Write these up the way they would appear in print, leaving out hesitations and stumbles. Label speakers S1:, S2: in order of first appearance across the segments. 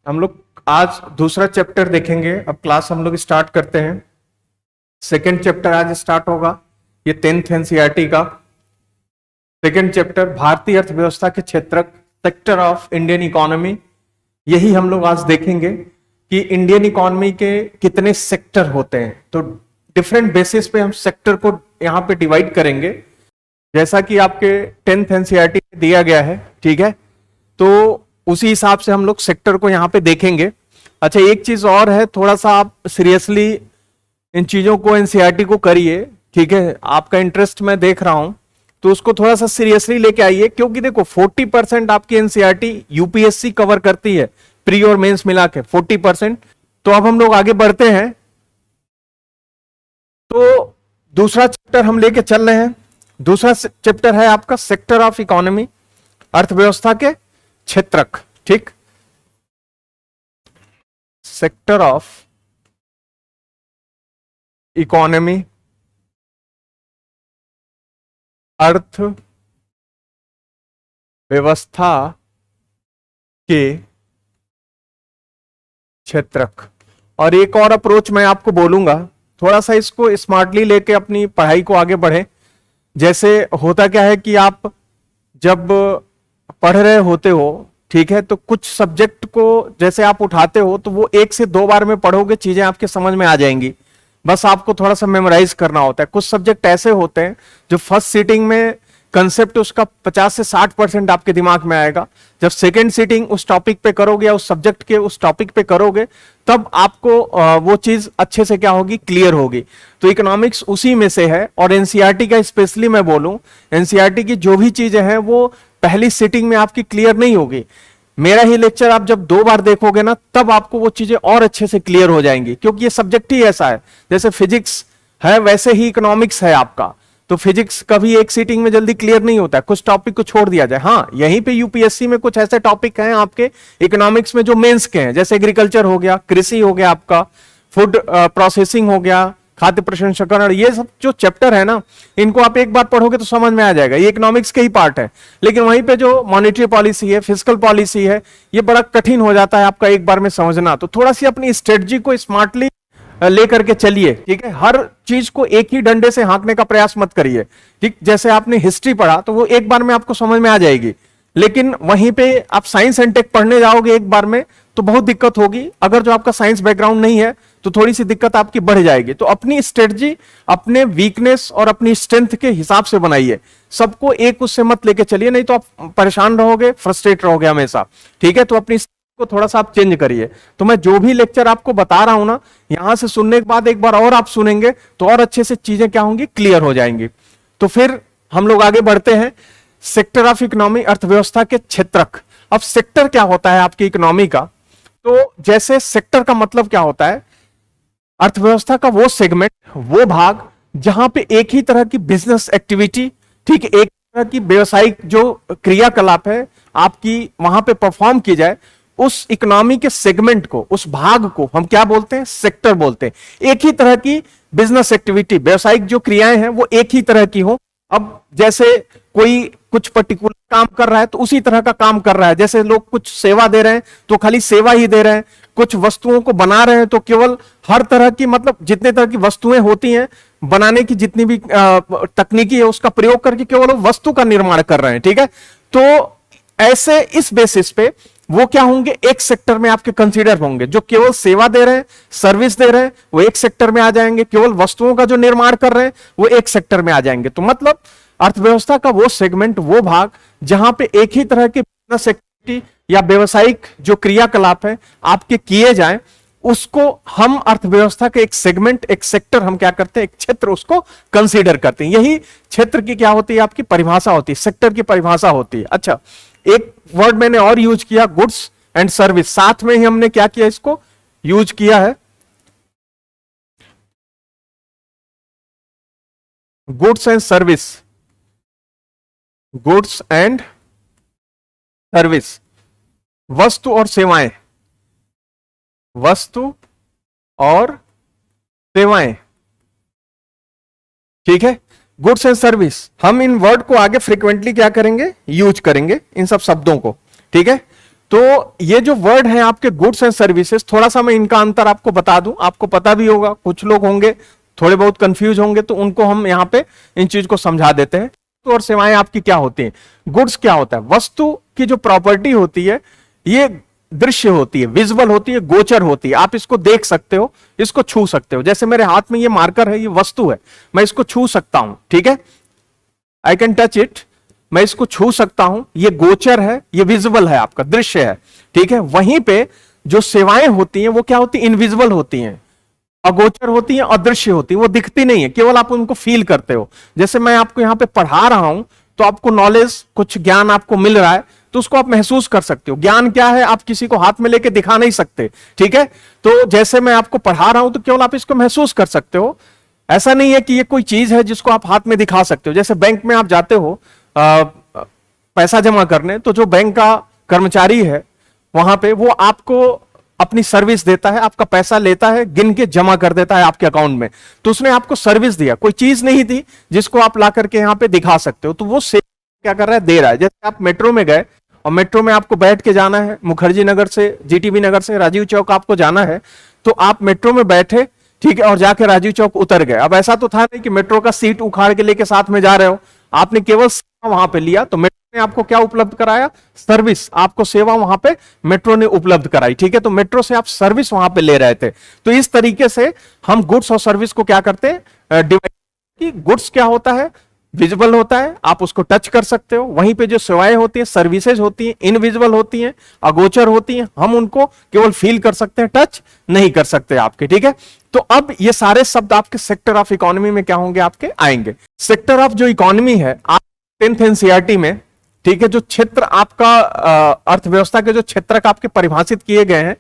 S1: हम लोग आज दूसरा चैप्टर देखेंगे। अब क्लास हम लोग स्टार्ट करते हैं। सेकंड चैप्टर आज स्टार्ट होगा, ये 10th एनसीईआरटी का सेकंड चैप्टर, भारतीय अर्थव्यवस्था के क्षेत्र, सेक्टर ऑफ इंडियन इकोनॉमी। यही हम लोग आज देखेंगे कि इंडियन इकोनॉमी के कितने सेक्टर होते हैं। तो डिफरेंट बेसिस पे हम सेक्टर को यहाँ पे डिवाइड करेंगे, जैसा कि आपके 10th एनसीईआरटी में दिया गया है। ठीक है, तो उसी हिसाब से हम लोग सेक्टर को यहाँ पे देखेंगे। अच्छा, एक चीज और है, थोड़ा सा आप सीरियसली इन चीजों को, एनसीईआरटी को करिए। ठीक है, आपका इंटरेस्ट मैं देख रहा हूं, तो उसको थोड़ा सा सीरियसली लेके आइए, क्योंकि देखो 40% आपकी एनसीईआरटी यूपीएससी कवर करती है, प्री और मेंस मिला के 40%। तो अब हम लोग आगे बढ़ते हैं। तो दूसरा चैप्टर हम लेके चल रहे हैं। दूसरा चैप्टर है आपका सेक्टर ऑफ इकोनॉमी, अर्थव्यवस्था के क्षेत्रक। ठीक, सेक्टर ऑफ इकोनॉमी, अर्थ व्यवस्था के क्षेत्रक। और एक और अप्रोच मैं आपको बोलूंगा, थोड़ा सा इसको स्मार्टली लेके अपनी पढ़ाई को आगे बढ़े। जैसे होता क्या है कि आप जब पढ़ रहे होते हो, ठीक है, तो कुछ सब्जेक्ट को जैसे आप उठाते हो तो वो 1 से 2 बार में पढ़ोगे, चीजें आपके समझ में आ जाएंगी। बस आपको थोड़ा सा मेमोराइज करना होता है। कुछ सब्जेक्ट ऐसे होते हैं जो फर्स्ट सीटिंग में कंसेप्ट उसका 50 से 60% आपके दिमाग में आएगा। जब सेकेंड सीटिंग उस टॉपिक पे करोगे या उस सब्जेक्ट के उस टॉपिक पे करोगे, तब आपको वो चीज अच्छे से क्या होगी, क्लियर होगी। तो इकोनॉमिक्स उसी में से है। और एनसीईआरटी का स्पेशली मैं बोलूं, एनसीईआरटी की जो भी चीजें हैं वो पहली सीटिंग में आपकी क्लियर नहीं होगी। मेरा ही लेक्चर आप जब 2 बार देखोगे ना, तब आपको वो चीजें और अच्छे से क्लियर हो जाएंगी, क्योंकि ये सब्जेक्ट ही ऐसा है। जैसे फिजिक्स है वैसे ही इकोनॉमिक्स है आपका। तो फिजिक्स कभी एक सीटिंग में जल्दी क्लियर नहीं होता है, कुछ टॉपिक को छोड़ दिया जाए। हाँ, यहीं पे यूपीएससी में कुछ ऐसे टॉपिक हैं आपके इकोनॉमिक्स में जो मेंस के हैं, जैसे एग्रीकल्चर हो गया, कृषि हो गया, आपका फूड प्रोसेसिंग हो गया, खाद्य प्रसंस्करण। ये सब जो चैप्टर है ना, इनको आप एक बार पढ़ोगे तो समझ में आ जाएगा, ये इकोनॉमिक्स के ही पार्ट है। लेकिन वहीं पे जो मॉनेटरी पॉलिसी है, फिस्कल पॉलिसी है, ये बड़ा कठिन हो जाता है आपका एक बार में समझना। तो थोड़ा सी अपनी स्ट्रेटजी को स्मार्टली लेकर के चलिए। ठीक है, हर चीज को एक ही डंडे से हाँकने का प्रयास मत करिए। ठीक, जैसे आपने हिस्ट्री पढ़ा तो वो एक बार में आपको समझ में आ जाएगी, लेकिन वहीं पे आप साइंस एंड टेक पढ़ने जाओगे एक बार में तो बहुत दिक्कत होगी। अगर जो आपका साइंस बैकग्राउंड नहीं है तो थोड़ी सी दिक्कत आपकी बढ़ जाएगी। तो अपनी स्ट्रेटजी अपने वीकनेस और अपनी स्ट्रेंथ के हिसाब से बनाइए, सबको एक उससे मत लेके चलिए, नहीं तो आप परेशान रहोगे, फ्रस्ट्रेट रहोगे हमेशा। ठीक है, तो अपनी को थोड़ा सा आप चेंज करिए। तो मैं जो भी लेक्चर आपको बता रहा हूं ना, यहां से सुनने के बाद एक बार और आप सुनेंगे तो और अच्छे से चीजें क्या होंगी, क्लियर हो जाएंगी। तो फिर हम लोग आगे बढ़ते हैं। सेक्टर ऑफ इकोनॉमी, अर्थव्यवस्था के क्षेत्रक। अब सेक्टर क्या होता है आपकी इकोनॉमी का? तो जैसे सेक्टर का मतलब क्या होता है, अर्थव्यवस्था का वो सेगमेंट, वो भाग जहां पे एक ही तरह की बिजनेस एक्टिविटी, ठीक, एक तरह की व्यवसायिक जो क्रियाकलाप है आपकी वहां पे परफॉर्म की जाए, उस इकोनॉमी के सेगमेंट को, उस भाग को हम क्या बोलते हैं, सेक्टर बोलते हैं। एक ही तरह की बिजनेस एक्टिविटी, व्यवसायिक जो क्रियाएं हैं वो एक ही तरह की हो। अब जैसे कोई कुछ पर्टिकुलर काम कर रहा है तो उसी तरह का काम कर रहा है। जैसे लोग कुछ सेवा दे रहे हैं तो खाली सेवा ही दे रहे हैं, कुछ वस्तुओं को बना रहे हैं तो केवल हर तरह की, मतलब जितने तरह की वस्तुएं होती हैं बनाने की, जितनी भी तकनीकी है उसका प्रयोग करके केवल वस्तु का निर्माण कर रहे हैं। ठीक है, तो ऐसे इस बेसिस पे वो क्या होंगे, एक सेक्टर में आपके कंसीडर होंगे। जो केवल सेवा दे रहे हैं, सर्विस दे रहे हैं, वो एक सेक्टर में आ जाएंगे। केवल वस्तुओं का जो निर्माण कर रहे हैं वो एक सेक्टर में आ जाएंगे। तो मतलब अर्थव्यवस्था का वो सेगमेंट, वो भाग जहां पे एक ही तरह के बिजनेस एक्टिविटी या व्यवसायिक जो क्रियाकलाप है आपके किए जाएं, उसको हम अर्थव्यवस्था के एक सेगमेंट, एक सेक्टर हम क्या करते हैं, एक क्षेत्र उसको कंसीडर करते हैं। यही क्षेत्र की क्या होती है, आपकी परिभाषा होती है, सेक्टर की परिभाषा होती है। अच्छा, एक वर्ड मैंने और यूज किया, गुड्स एंड सर्विस। साथ में ही हमने क्या किया, इसको यूज किया है, goods and service. Goods and service, वस्तु और सेवाएं, वस्तु और सेवाएं। ठीक है, गुड्स एंड सर्विस। हम इन वर्ड को आगे फ्रीक्वेंटली क्या करेंगे, यूज करेंगे इन सब शब्दों को। ठीक है, तो ये जो वर्ड है आपके गुड्स एंड सर्विसेज, थोड़ा सा मैं इनका अंतर आपको बता दूं, आपको पता भी होगा, कुछ लोग होंगे थोड़े बहुत कंफ्यूज होंगे, तो उनको हम यहां पे इन चीज को समझा देते हैं। तो और सेवाएं आपकी क्या होती हैं? गुड्स क्या होता है? वस्तु की जो प्रॉपर्टी होती है, ये दृश्य होती है, विजुअल होती है, गोचर होती है, आप इसको देख सकते हो, इसको छू सकते हो। जैसे मेरे हाथ में ये मार्कर है, ये वस्तु है, मैं इसको छू सकता हूं, ठीक है, आई कैन टच इट, मैं इसको छू सकता हूं, ये गोचर है, ये विजुअल है, आपका दृश्य है, ठीक है। वहीं पे जो सेवाएं होती हैं वो क्या होती है? इनविजिबल होती हैं, अगोचर होती हैं, अदृश्य होती है, वो दिखती नहीं है, केवल आप उनको फील करते हो। जैसे मैं आपको यहां पे पढ़ा रहा हूं, तो आपको नॉलेज, कुछ ज्ञान आपको मिल रहा है, तो उसको आप महसूस कर सकते हो। ज्ञान क्या है? आप किसी को हाथ में लेके दिखा नहीं सकते, ठीक है। तो जैसे मैं आपको पढ़ा रहा हूं, तो केवल आप इसको महसूस कर सकते हो। ऐसा नहीं है कि ये कोई चीज है जिसको आप हाथ में दिखा सकते हो। जैसे बैंक में आप जाते हो पैसा जमा करने, तो जो बैंक का कर्मचारी है वहां पे, वो आपको अपनी सर्विस देता है, आपका पैसा लेता है, गिन के जमा कर देता है आपके अकाउंट में, तो उसने आपको सर्विस दिया, कोई चीज नहीं दी जिसको आप ला करके यहां पे दिखा सकते हो, तो वो सेवा क्या कर रहा है? दे रहा है। जैसे आप मेट्रो में गए और मेट्रो में आपको बैठ के जाना है, मुखर्जी नगर से, जीटीबी नगर से राजीव चौक आपको जाना है, तो आप मेट्रो में बैठे, ठीक है, और जाके राजीव चौक उतर गए। अब ऐसा तो था नहीं कि मेट्रो का सीट उखाड़ के लेके साथ में जा रहे हो, आपने केवल सेवा वहां पे लिया, तो मेट्रो ने आपको क्या उपलब्ध कराया? सर्विस, आपको सेवा वहां पे मेट्रो ने उपलब्ध कराई, ठीक है। तो मेट्रो से आप सर्विस वहां पे ले रहे थे। तो इस तरीके से हम गुड्स और सर्विस को क्या करते हैं? डिवाइड। कि गुड्स क्या होता है? विजिबल होता है, आप उसको टच कर सकते हो। वहीं पे जो सेवाएं होती हैं, सर्विसेज होती हैं, इनविजिबल होती हैं, अगोचर होती हैं, हम उनको केवल फील कर सकते हैं, टच नहीं कर सकते आपके, ठीक है। तो अब ये सारे शब्द आपके सेक्टर ऑफ इकोनॉमी में क्या होंगे? आपके आएंगे। सेक्टर ऑफ जो इकोनॉमी है, आप 10th एनसीईआरटी में, ठीक है, जो क्षेत्र आपका अर्थव्यवस्था के जो क्षेत्रक आपके परिभाषित किए गए हैं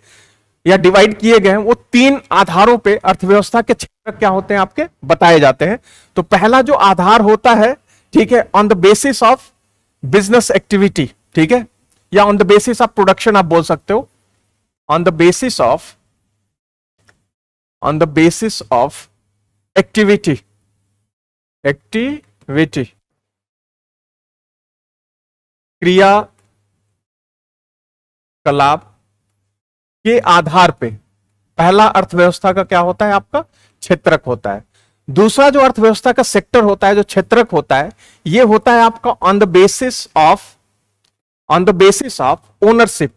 S1: या डिवाइड किए गए हैं, वो 3 आधारों पे अर्थव्यवस्था के क्षेत्र क्या होते हैं आपके बताए जाते हैं। तो पहला जो आधार होता है, ठीक है, on the basis of business activity, ठीक है, या on the basis of production आप बोल सकते हो, on the basis of activity, क्रियाकलाप के आधार पे पहला अर्थव्यवस्था का क्या होता है? आपका क्षेत्रक होता है। दूसरा जो अर्थव्यवस्था का सेक्टर होता है, जो क्षेत्रक होता है, यह होता है आपका on the basis of ownership,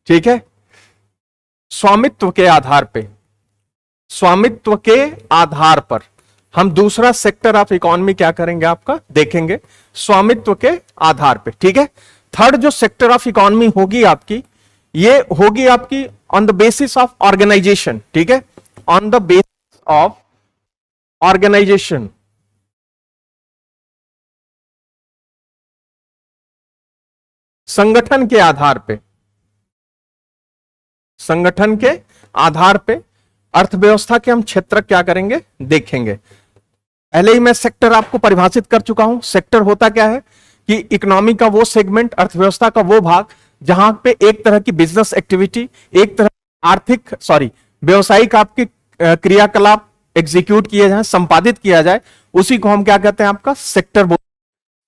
S1: ठीक है, स्वामित्व के आधार पर हम दूसरा सेक्टर ऑफ इकोनॉमी क्या करेंगे? आपका देखेंगे स्वामित्व के आधार पे, ठीक है। थर्ड जो सेक्टर ऑफ इकोनॉमी होगी आपकी, ये होगी आपकी on the basis of organisation, ठीक है, on the basis of organisation, संगठन के आधार पे अर्थव्यवस्था के हम क्षेत्र क्या करेंगे? देखेंगे। पहले ही मैं सेक्टर आपको परिभाषित कर चुका हूं। सेक्टर होता क्या है कि इकोनॉमी का वो सेगमेंट, अर्थव्यवस्था का वो भाग, जहां पे एक तरह की बिजनेस एक्टिविटी, एक तरह व्यवसायिक आपके क्रियाकलाप एग्जीक्यूट किए जाए, संपादित किया जाए, उसी को हम क्या कहते हैं? आपका सेक्टर बोलते हैं।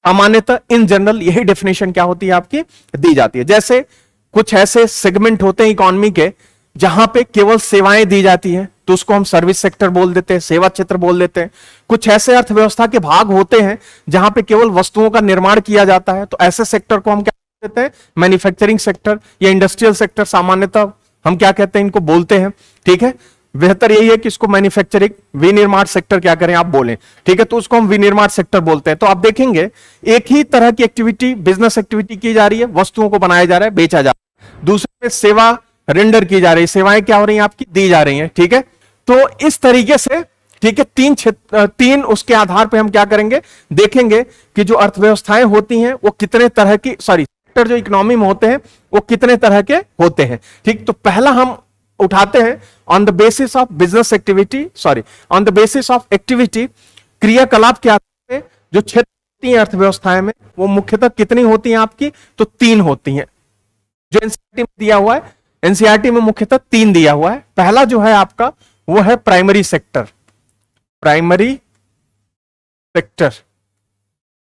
S1: सामान्यतः इन जनरल यही डेफिनेशन क्या होती है? आपकी दी जाती है। जैसे कुछ ऐसे सेगमेंट होते हैं इकोनॉमी के जहां पे केवल सेवाएं दी जाती हैं, तो उसको हम सर्विस सेक्टर बोल देते हैं, सेवा क्षेत्र बोल देते हैं। कुछ ऐसे अर्थव्यवस्था के भाग होते हैं जहां पे केवल वस्तुओं का निर्माण किया जाता है, तो ऐसे सेक्टर को हम क्या कहते हैं? मैन्युफैक्चरिंग सेक्टर या इंडस्ट्रियल सेक्टर, सामान्यतः हम क्या कहते हैं? इनको बोलते हैं, ठीक है। बेहतर यही है कि इसको मैन्युफैक्चरिंग, विनिर्माण सेक्टर क्या करें आप बोलें, ठीक है, तो उसको हम विनिर्माण सेक्टर बोलते हैं। तो आप देखेंगे एक ही तरह की एक्टिविटी, बिजनेस एक्टिविटी की जा रही है, वस्तुओं को बनाया जा रहा है, बेचा जा रहा है। दूसरे में सेवा रेंडर की जा रही है, सेवाएं क्या हो रही हैं? आपकी दी जा रही हैं, ठीक है। तो इस तरीके से, ठीक है, तीन उसके आधार पे हम क्या करेंगे? देखेंगे कि जो अर्थव्यवस्थाएं होती हैं वो कितने तरह की, सेक्टर जो इकोनॉमी में होते हैं वो कितने तरह के होते हैं, ठीक। तो पहला हम उठाते हैं on the basis of business activity, on the basis of activity, क्रियाकलाप के आधार पे जो क्षेत्र होती है अर्थव्यवस्थाएं में, वो मुख्यतः कितनी होती हैं आपकी? तो 3 होती हैं। जो एनसीईआरटी में दिया हुआ है, एनसीईआरटी में मुख्यतः 3 दिया हुआ है। पहला जो है आपका वो है प्राइमरी सेक्टर,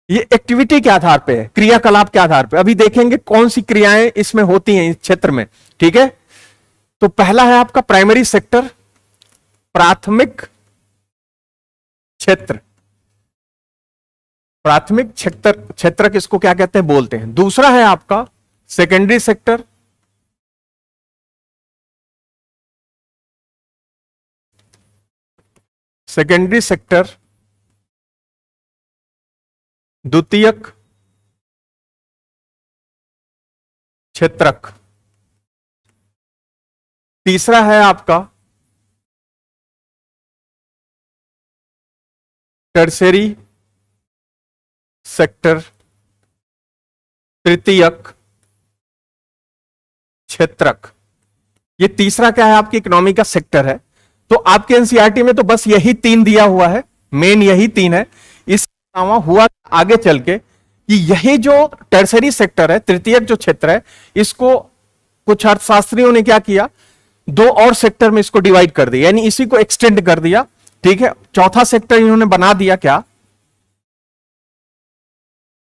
S1: ये एक्टिविटी के आधार पे है, क्रियाकलाप के आधार पे। अभी देखेंगे कौन सी क्रियाएं इसमें होती हैं इस क्षेत्र में, ठीक है। तो पहला है आपका प्राइमरी सेक्टर, प्राथमिक क्षेत्र। प्राथमिक क्षेत्र किसको क्या कहते हैं, बोलते हैं। दूसरा है आपका सेकेंडरी सेक्टर, सेकेंडरी सेक्टर, द्वितीयक क्षेत्रक। तीसरा है आपका टर्शरी सेक्टर, तृतीयक क्षेत्रक। ये तीसरा क्या है, आपकी इकोनॉमी का सेक्टर है। तो आपके एनसीईआरटी में तो बस यही तीन दिया हुआ है, मेन यही तीन है। इस हुआ आगे चल के कि यही जो टर्शरी सेक्टर है, तृतीयक जो क्षेत्र है, इसको कुछ अर्थशास्त्रियों ने क्या किया, दो और सेक्टर में इसको डिवाइड कर दिया, यानी इसी को एक्सटेंड कर दिया, ठीक है। चौथा सेक्टर इन्होंने बना दिया क्या,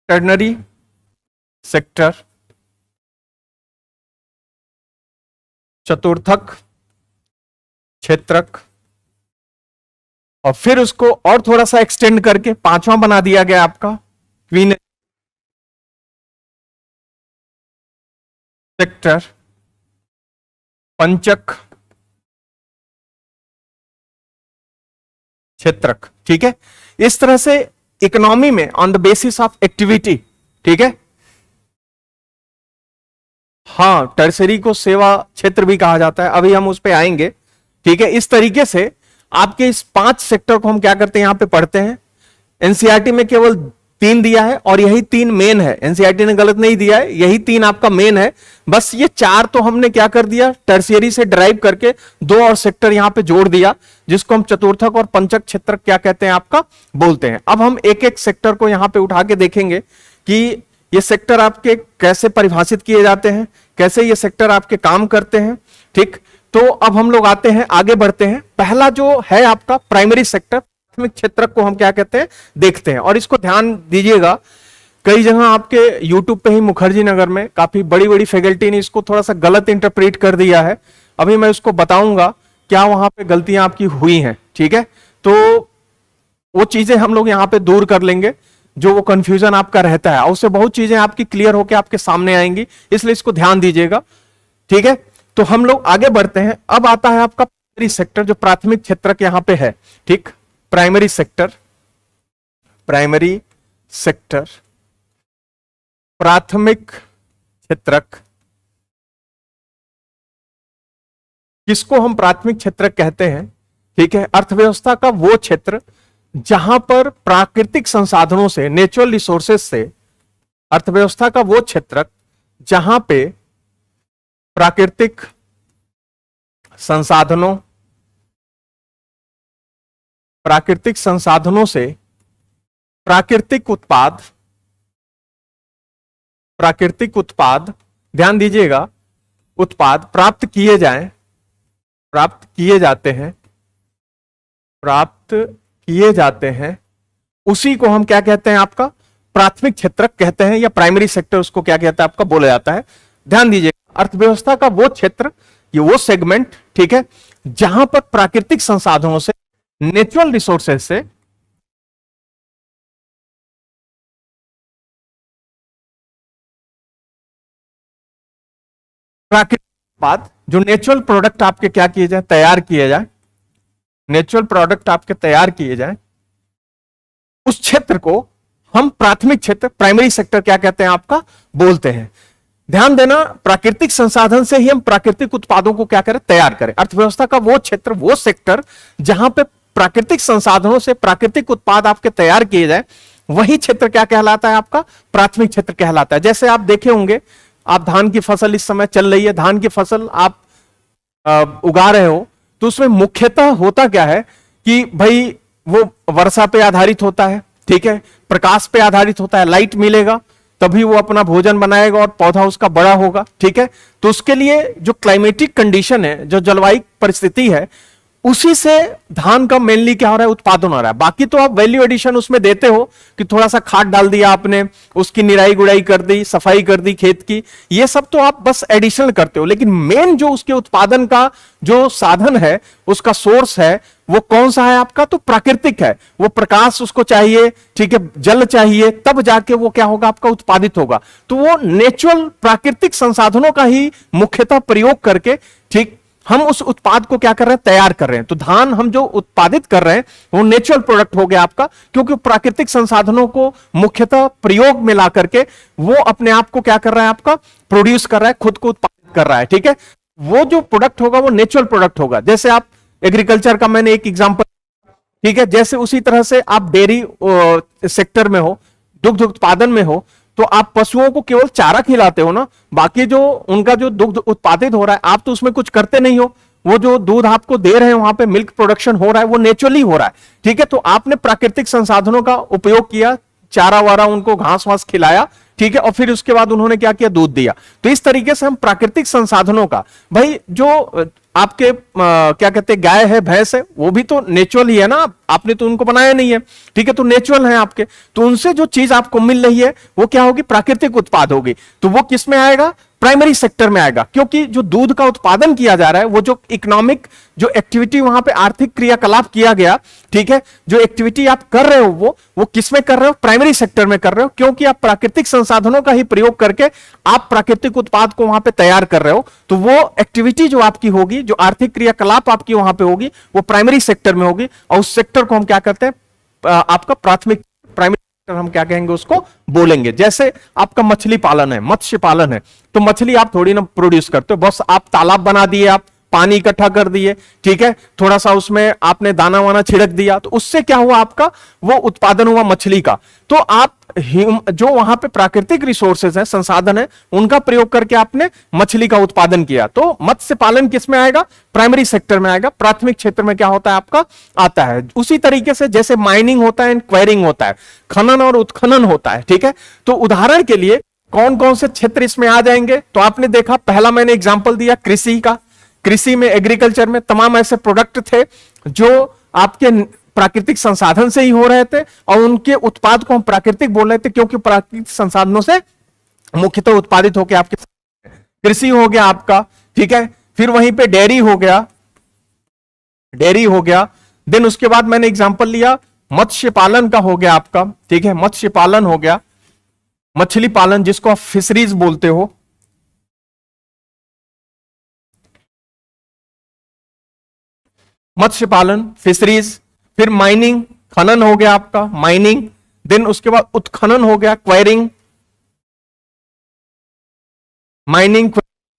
S1: टर्नरी सेक्टर, चतुर्थक क्षेत्रक, और फिर उसको और थोड़ा सा एक्सटेंड करके पांचवा बना दिया गया आपका क्वीन सेक्टर, पंचक क्षेत्रक, ठीक है। इस तरह से इकोनॉमी में on the basis of activity, ठीक है। हां, टर्सरी को सेवा क्षेत्र भी कहा जाता है, अभी हम उस पर आएंगे, ठीक है। इस तरीके से आपके इस 5 सेक्टर को हम क्या करते हैं, यहां पे पढ़ते हैं। एनसीईआरटी में केवल 3 दिया है और यही 3 मेन है, एनसीईआरटी ने गलत नहीं दिया है, यही 3 आपका मेन है। बस ये 4 तो हमने क्या कर दिया, टर्शियरी से ड्राइव करके 2 और सेक्टर यहां पे जोड़ दिया, जिसको हम चतुर्थक और पंचक क्षेत्र क्या कहते हैं, आपका बोलते हैं। अब हम एक एक सेक्टर को यहां पे उठा के देखेंगे कि ये सेक्टर आपके कैसे परिभाषित किए जाते हैं, कैसे ये सेक्टर आपके काम करते हैं, ठीक। तो अब हम लोग आते हैं, आगे बढ़ते हैं। पहला जो है आपका प्राइमरी सेक्टर, प्राथमिक क्षेत्र को हम क्या कहते हैं, देखते हैं। और इसको ध्यान दीजिएगा, कई जगह आपके यूट्यूब पे ही मुखर्जी नगर में काफी बड़ी बड़ी फैकल्टी ने इसको थोड़ा सा गलत इंटरप्रेट कर दिया है। अभी मैं उसको बताऊंगा क्या वहां पे गलतियां आपकी हुई हैं, ठीक है। तो वो चीजें हम लोग यहां पे दूर कर लेंगे, जो वो कंफ्यूजन आपका रहता है, उससे बहुत चीजें आपकी क्लियर होकर आपके सामने आएंगी, इसलिए इसको ध्यान दीजिएगा, ठीक है। तो हम लोग आगे बढ़ते हैं। अब आता है आपका प्राइमरी सेक्टर, जो प्राथमिक क्षेत्रक यहां पे है, ठीक। प्राइमरी सेक्टर, प्राइमरी सेक्टर, प्राथमिक क्षेत्रक, किसको हम प्राथमिक क्षेत्रक कहते हैं, ठीक है। अर्थव्यवस्था का वो क्षेत्र जहां पर प्राकृतिक संसाधनों से, नेचुरल रिसोर्सेज से, अर्थव्यवस्था का वो क्षेत्रक जहां पे प्राकृतिक संसाधनों, प्राकृतिक संसाधनों से प्राकृतिक उत्पाद, प्राकृतिक उत्पाद, ध्यान दीजिएगा, उत्पाद प्राप्त किए जाएं, प्राप्त किए जाते हैं, प्राप्त किए जाते हैं, उसी को हम क्या कहते हैं, आपका प्राथमिक क्षेत्रक कहते हैं, या प्राइमरी सेक्टर उसको क्या कहता है, आपका बोला जाता है। ध्यान दीजिएगा, अर्थव्यवस्था का वो क्षेत्र, ये वो सेगमेंट, ठीक है, जहां पर प्राकृतिक संसाधनों से, नेचुरल रिसोर्सेज से प्राकृतिक उत्पाद, जो नेचुरल प्रोडक्ट आपके क्या किए जाए, तैयार किए जाए, नेचुरल प्रोडक्ट आपके तैयार किए जाए, उस क्षेत्र को हम प्राथमिक क्षेत्र, प्राइमरी सेक्टर क्या कहते हैं, आपका बोलते हैं। ध्यान देना, प्राकृतिक संसाधन से ही हम प्राकृतिक उत्पादों को क्या करें, तैयार करें। अर्थव्यवस्था का वो क्षेत्र, वो सेक्टर जहां पे प्राकृतिक संसाधनों से प्राकृतिक उत्पाद आपके तैयार किए जाए, वही क्षेत्र क्या कहलाता है, आपका प्राथमिक क्षेत्र कहलाता है। जैसे आप देखे होंगे, आप धान की फसल इस समय चल रही है, धान की फसल आप उगा रहे हो, तो उसमें मुख्यतः होता क्या है कि भाई वो वर्षा पे आधारित होता है, ठीक है, प्रकाश पे आधारित होता है, लाइट मिलेगा तभी वो अपना भोजन बनाएगा और पौधा उसका बड़ा होगा, ठीक है। तो उसके लिए जो क्लाइमेटिक कंडीशन है, जो जलवायु परिस्थिति है, उसी से धान का मेनली क्या हो रहा है, उत्पादन हो रहा है। बाकी तो आप वैल्यू एडिशन उसमें देते हो कि थोड़ा सा खाद डाल दिया आपने, उसकी निराई गुड़ाई कर दी, सफाई कर दी खेत की, ये सब तो आप बस एडिशनल करते हो। लेकिन मेन जो उसके उत्पादन का जो साधन है, उसका सोर्स है, वो कौन सा है आपका, तो प्राकृतिक है। वो प्रकाश उसको चाहिए, ठीक है, जल चाहिए, तब जाके वो क्या होगा, आपका उत्पादित होगा। तो वो नेचुरल प्राकृतिक संसाधनों का ही मुख्यतः प्रयोग करके, ठीक, हम उस उत्पाद को क्या कर रहे हैं, तैयार कर रहे हैं। तो धान हम जो उत्पादित कर रहे हैं वो नेचुरल प्रोडक्ट हो गया आपका, क्योंकि प्राकृतिक संसाधनों को मुख्यतः प्रयोग में ला करके वो अपने आप को क्या कर रहा है, आपका प्रोड्यूस कर रहा है, खुद को उत्पादित कर रहा है, ठीक है। वो जो प्रोडक्ट होगा वो नेचुरल प्रोडक्ट होगा। जैसे आप एग्रीकल्चर का मैंने एक एग्जांपल, ठीक है, जैसे उसी तरह से आप डेयरी सेक्टर में हो, दुग्ध उत्पादन में हो, तो आप पशुओं को केवल चारा खिलाते हो ना, बाकी जो उनका जो दुग्ध उत्पादित हो रहा है आप तो उसमें कुछ करते नहीं हो। वो जो दूध आपको दे रहे हैं, वहां पे मिल्क प्रोडक्शन हो रहा है, वो नेचुरली हो रहा है, ठीक है। तो आपने प्राकृतिक संसाधनों का उपयोग किया, चारा वारा उनको घास वास खिलाया, ठीक है, और फिर उसके बाद उन्होंने क्या किया, दूध दिया। तो इस तरीके से हम प्राकृतिक संसाधनों का, भाई जो आपके क्या कहते हैं, गाय है, भैंस है, वो भी तो नेचुरल ही है ना, आपने तो उनको बनाया नहीं है, ठीक है, तो नेचुरल है आपके। तो उनसे जो चीज आपको मिल रही है वो क्या होगी, प्राकृतिक उत्पाद होगी। तो वो किस में आएगा, प्राइमरी सेक्टर में आएगा, क्योंकि जो दूध का उत्पादन किया जा रहा है, वो जो इकोनॉमिक जो एक्टिविटी वहां पे आर्थिक क्रियाकलाप किया गया, ठीक है, जो एक्टिविटी आप कर रहे हो वो किस में कर रहे हो, प्राइमरी सेक्टर में कर रहे हो, क्योंकि आप प्राकृतिक संसाधनों का ही प्रयोग करके आप प्राकृतिक उत्पाद को वहां पे तैयार कर रहे हो। तो वो एक्टिविटी जो आपकी होगी, जो आर्थिक क्रियाकलाप आपकी वहां पे होगी, वो प्राइमरी सेक्टर में होगी। और उस सेक्टर को हम क्या कहते हैं, आपका प्राथमिक, प्राइमरी हम क्या कहेंगे, उसको बोलेंगे। जैसे आपका मछली पालन है, मत्स्य पालन है, तो मछली आप थोड़ी ना प्रोड्यूस करते हो, बस आप तालाब बना दिए, आप पानी इकट्ठा कर दिए, ठीक है, थोड़ा सा उसमें आपने दाना वाना छिड़क दिया, तो उससे क्या हुआ, आपका वो उत्पादन हुआ मछली का। तो आप जो वहां पे प्राकृतिक रिसोर्सेज हैं, संसाधन है, उनका प्रयोग करके आपने मछली का उत्पादन किया। तो मत्स्य पालन किस में आएगा, प्राइमरी सेक्टर में आएगा। प्राथमिक क्षेत्र में क्या होता है, आपका आता है। उसी तरीके से जैसे माइनिंग होता है एंड क्वेरिंग होता है, खनन और उत्खनन होता है, ठीक है। तो उदाहरण के लिए कौन कौन से क्षेत्र इसमें आ जाएंगे, तो आपने देखा, पहला मैंने एग्जाम्पल दिया कृषि का। कृषि में, एग्रीकल्चर में तमाम ऐसे प्रोडक्ट थे जो आपके प्राकृतिक संसाधन से ही हो रहे थे, और उनके उत्पाद को हम प्राकृतिक बोल रहे थे, क्योंकि प्राकृतिक संसाधनों से मुख्यतः उत्पादित होकर आपके, कृषि हो गया आपका, ठीक है। फिर वहीं पे डेयरी हो गया, डेयरी हो गया। देन उसके बाद मैंने एग्जांपल लिया मत्स्य पालन का, हो गया आपका, ठीक है, मत्स्य पालन हो गया, मछली पालन जिसको आप फिशरीज बोलते हो, मत्स्य पालन, फिशरीज। फिर माइनिंग, खनन हो गया आपका, माइनिंग। देन उसके बाद उत्खनन हो गया, क्वायरिंग, माइनिंग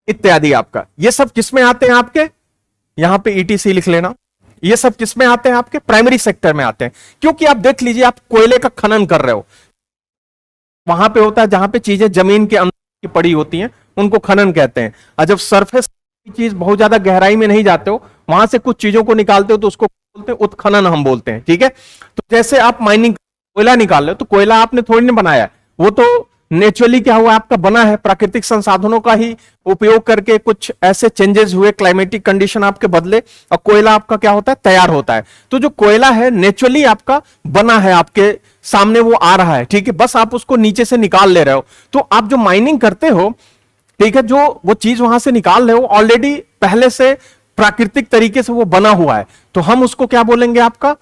S1: इत्यादि आपका। ये सब किसमें आते हैं आपके, यहां पे ईटीसी लिख लेना, ये सब किसमें आते हैं, आपके प्राइमरी सेक्टर में आते हैं। क्योंकि आप देख लीजिए, आप कोयले का खनन कर रहे हो, वहां पे होता है जहां पे चीजें जमीन के अंदर पड़ी होती हैं, उनको खनन कहते हैं। और जब सरफेस चीज बहुत ज्यादा गहराई में नहीं जाते हो, वहां से कुछ चीजों को निकालते हो, तो उसको बोलते हैं उत्खनन, हम बोलते हैं, ठीक है। तो जैसे आप माइनिंग कोयला निकाल रहे हो, तो कोयला आपने थोड़ी ना बनाया है, वो तो नेचुरली क्या हुआ, आपका बना है, प्राकृतिक संसाधनों का ही उपयोग करके कुछ ऐसे चेंजेस हुए, क्लाइमेटिक कंडीशन आपके बदले, और कोयला आपका क्या होता है, तैयार होता है। तो जो कोयला है नेचुरली आपका बना है, आपके सामने वो आ रहा है, ठीक है, बस आप उसको नीचे से निकाल ले रहे हो। तो आप जो माइनिंग करते हो, ठीक है, जो वो चीज वहां से निकाल रहे हो, ऑलरेडी पहले से प्राकृतिक तरीके से वो बना हुआ है, तो हम उसको क्या बोलेंगे आपका,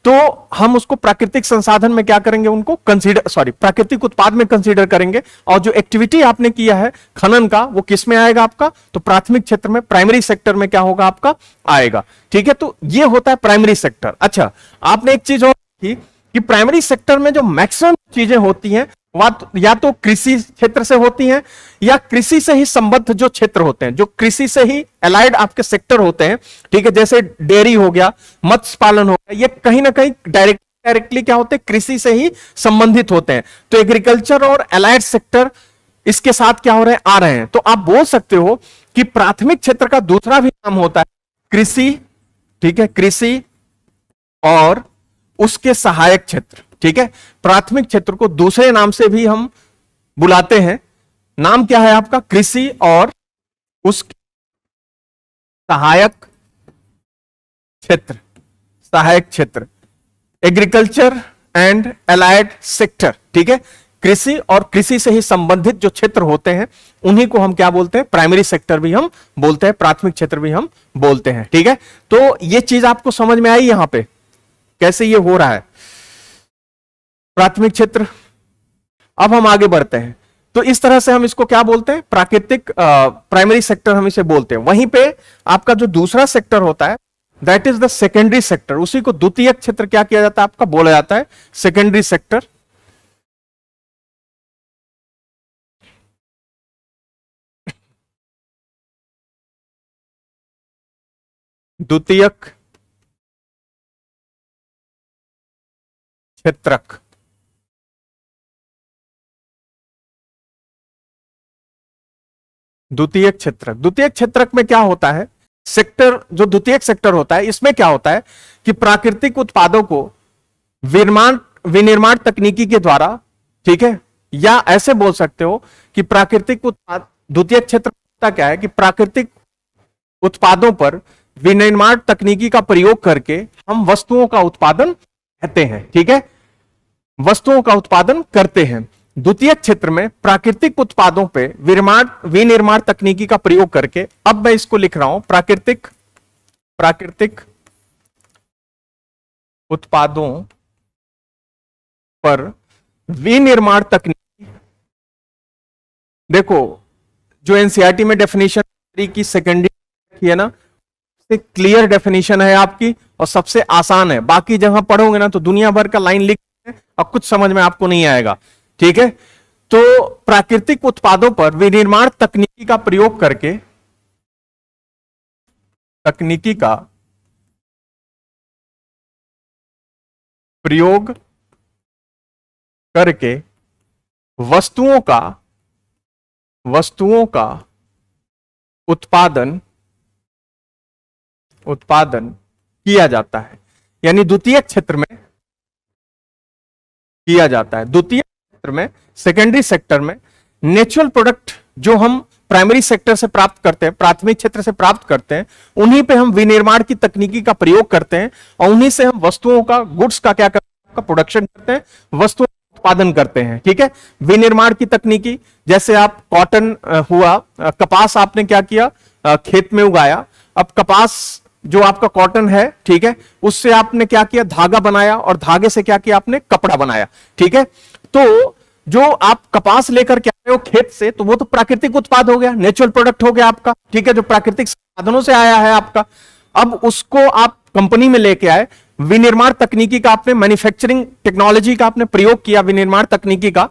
S1: तो हम उसको प्राकृतिक संसाधन में क्या करेंगे, उनको कंसीडर, सॉरी, प्राकृतिक उत्पाद में कंसीडर करेंगे। और जो एक्टिविटी आपने किया है खनन का, वो किस में आएगा आपका, तो प्राथमिक क्षेत्र में, प्राइमरी सेक्टर में क्या होगा आपका, आएगा, ठीक है। तो ये होता है प्राइमरी सेक्टर। अच्छा, आपने एक चीज और की कि प्राइमरी सेक्टर में जो मैक्सिमम चीजें होती हैं, या तो कृषि क्षेत्र से होती हैं, या कृषि से ही संबद्ध जो क्षेत्र होते हैं, जो कृषि से ही अलाइड आपके सेक्टर होते हैं, ठीक है, जैसे डेयरी हो गया, मत्स्य पालन हो गया, ये कहीं ना कहीं डायरेक्टली क्या होते हैं, कृषि से ही संबंधित होते हैं। तो एग्रीकल्चर और अलाइड सेक्टर इसके साथ क्या हो रहे हैं, आ रहे हैं। तो आप बोल सकते हो कि प्राथमिक क्षेत्र का दूसरा भी नाम होता है कृषि, ठीक है, कृषि और उसके सहायक क्षेत्र, ठीक है। प्राथमिक क्षेत्र को दूसरे नाम से भी हम बुलाते हैं, नाम क्या है आपका, कृषि और उसके सहायक क्षेत्र, सहायक क्षेत्र, एग्रीकल्चर एंड एलाइड सेक्टर, ठीक है। कृषि और कृषि से ही संबंधित जो क्षेत्र होते हैं उन्हीं को हम क्या बोलते हैं, प्राइमरी सेक्टर भी हम बोलते हैं, प्राथमिक क्षेत्र भी हम बोलते हैं, ठीक है। तो ये चीज आपको समझ में आई यहां पे कैसे ये हो रहा है, प्राथमिक क्षेत्र। अब हम आगे बढ़ते हैं, तो इस तरह से हम इसको क्या बोलते हैं, प्राकृतिक प्राइमरी सेक्टर हम इसे बोलते हैं। वहीं पे आपका जो दूसरा सेक्टर होता है that is the secondary sector, उसी को द्वितीयक क्षेत्र क्या किया जाता है आपका, बोला जाता है सेकेंडरी सेक्टर। द्वितीयक क्षेत्रक, द्वितीयक क्षेत्रक, द्वितीयक क्षेत्रक में क्या होता है, सेक्टर जो द्वितीयक सेक्टर होता है इसमें क्या होता है कि प्राकृतिक उत्पादों को विनिर्माण विनिर्माण तकनीकी के द्वारा, ठीक है, या ऐसे बोल सकते हो कि प्राकृतिक उत्पाद, द्वितीयक क्षेत्र होता क्या है कि प्राकृतिक उत्पादों पर विनिर्माण तकनीकी का प्रयोग करके हम वस्तुओं का उत्पादन करते हैं, ठीक है, वस्तुओं का उत्पादन करते हैं। द्वितीयक क्षेत्र में प्राकृतिक उत्पादों पे विनिर्माण तकनीकी का प्रयोग करके, अब मैं इसको लिख रहा हूं प्राकृतिक उत्पादों पर विनिर्माण तकनीकी। देखो जो एनसीईआरटी में डेफिनेशन की सेकेंडरी है ना, क्लियर डेफिनेशन है आपकी और सबसे आसान है, बाकी जहां पढ़ोगे ना तो दुनिया भर का लाइन लिख और कुछ समझ में आपको नहीं आएगा, ठीक है। तो प्राकृतिक उत्पादों पर विनिर्माण तकनीकी का प्रयोग करके, तकनीकी का प्रयोग करके वस्तुओं का उत्पादन किया जाता है, यानी द्वितीयक क्षेत्र में किया जाता है। द्वितीय क्षेत्र में, सेकेंडरी सेक्टर में नेचुरल प्रोडक्ट जो हम प्राइमरी सेक्टर से प्राप्त करते हैं, प्राथमिक क्षेत्र से प्राप्त करते हैं, उन्हीं पे हम विनिर्माण की तकनीकी का प्रयोग करते हैं और उन्हीं से हम वस्तुओं का, गुड्स का क्या करते हैं, का प्रोडक्शन करते हैं, वस्तुओं का उत्पादन करते हैं, ठीक है। विनिर्माण की तकनीकी, जैसे आप कॉटन हुआ, कपास आपने क्या किया, खेत में उगाया, अब कपास जो आपका कॉटन है, ठीक है, उससे आपने क्या किया, धागा बनाया और धागे से क्या किया आपने, कपड़ा बनाया, ठीक है। तो जो आप कपास लेकर के आए हो खेत से, तो वो तो प्राकृतिक उत्पाद हो गया, नेचुरल प्रोडक्ट हो गया आपका, ठीक है, जो प्राकृतिक साधनों से आया है आपका। अब उसको आप कंपनी में लेके आए, विनिर्माण तकनीकी का आपने, मैन्युफैक्चरिंग टेक्नोलॉजी का आपने प्रयोग किया, विनिर्माण तकनीकी का,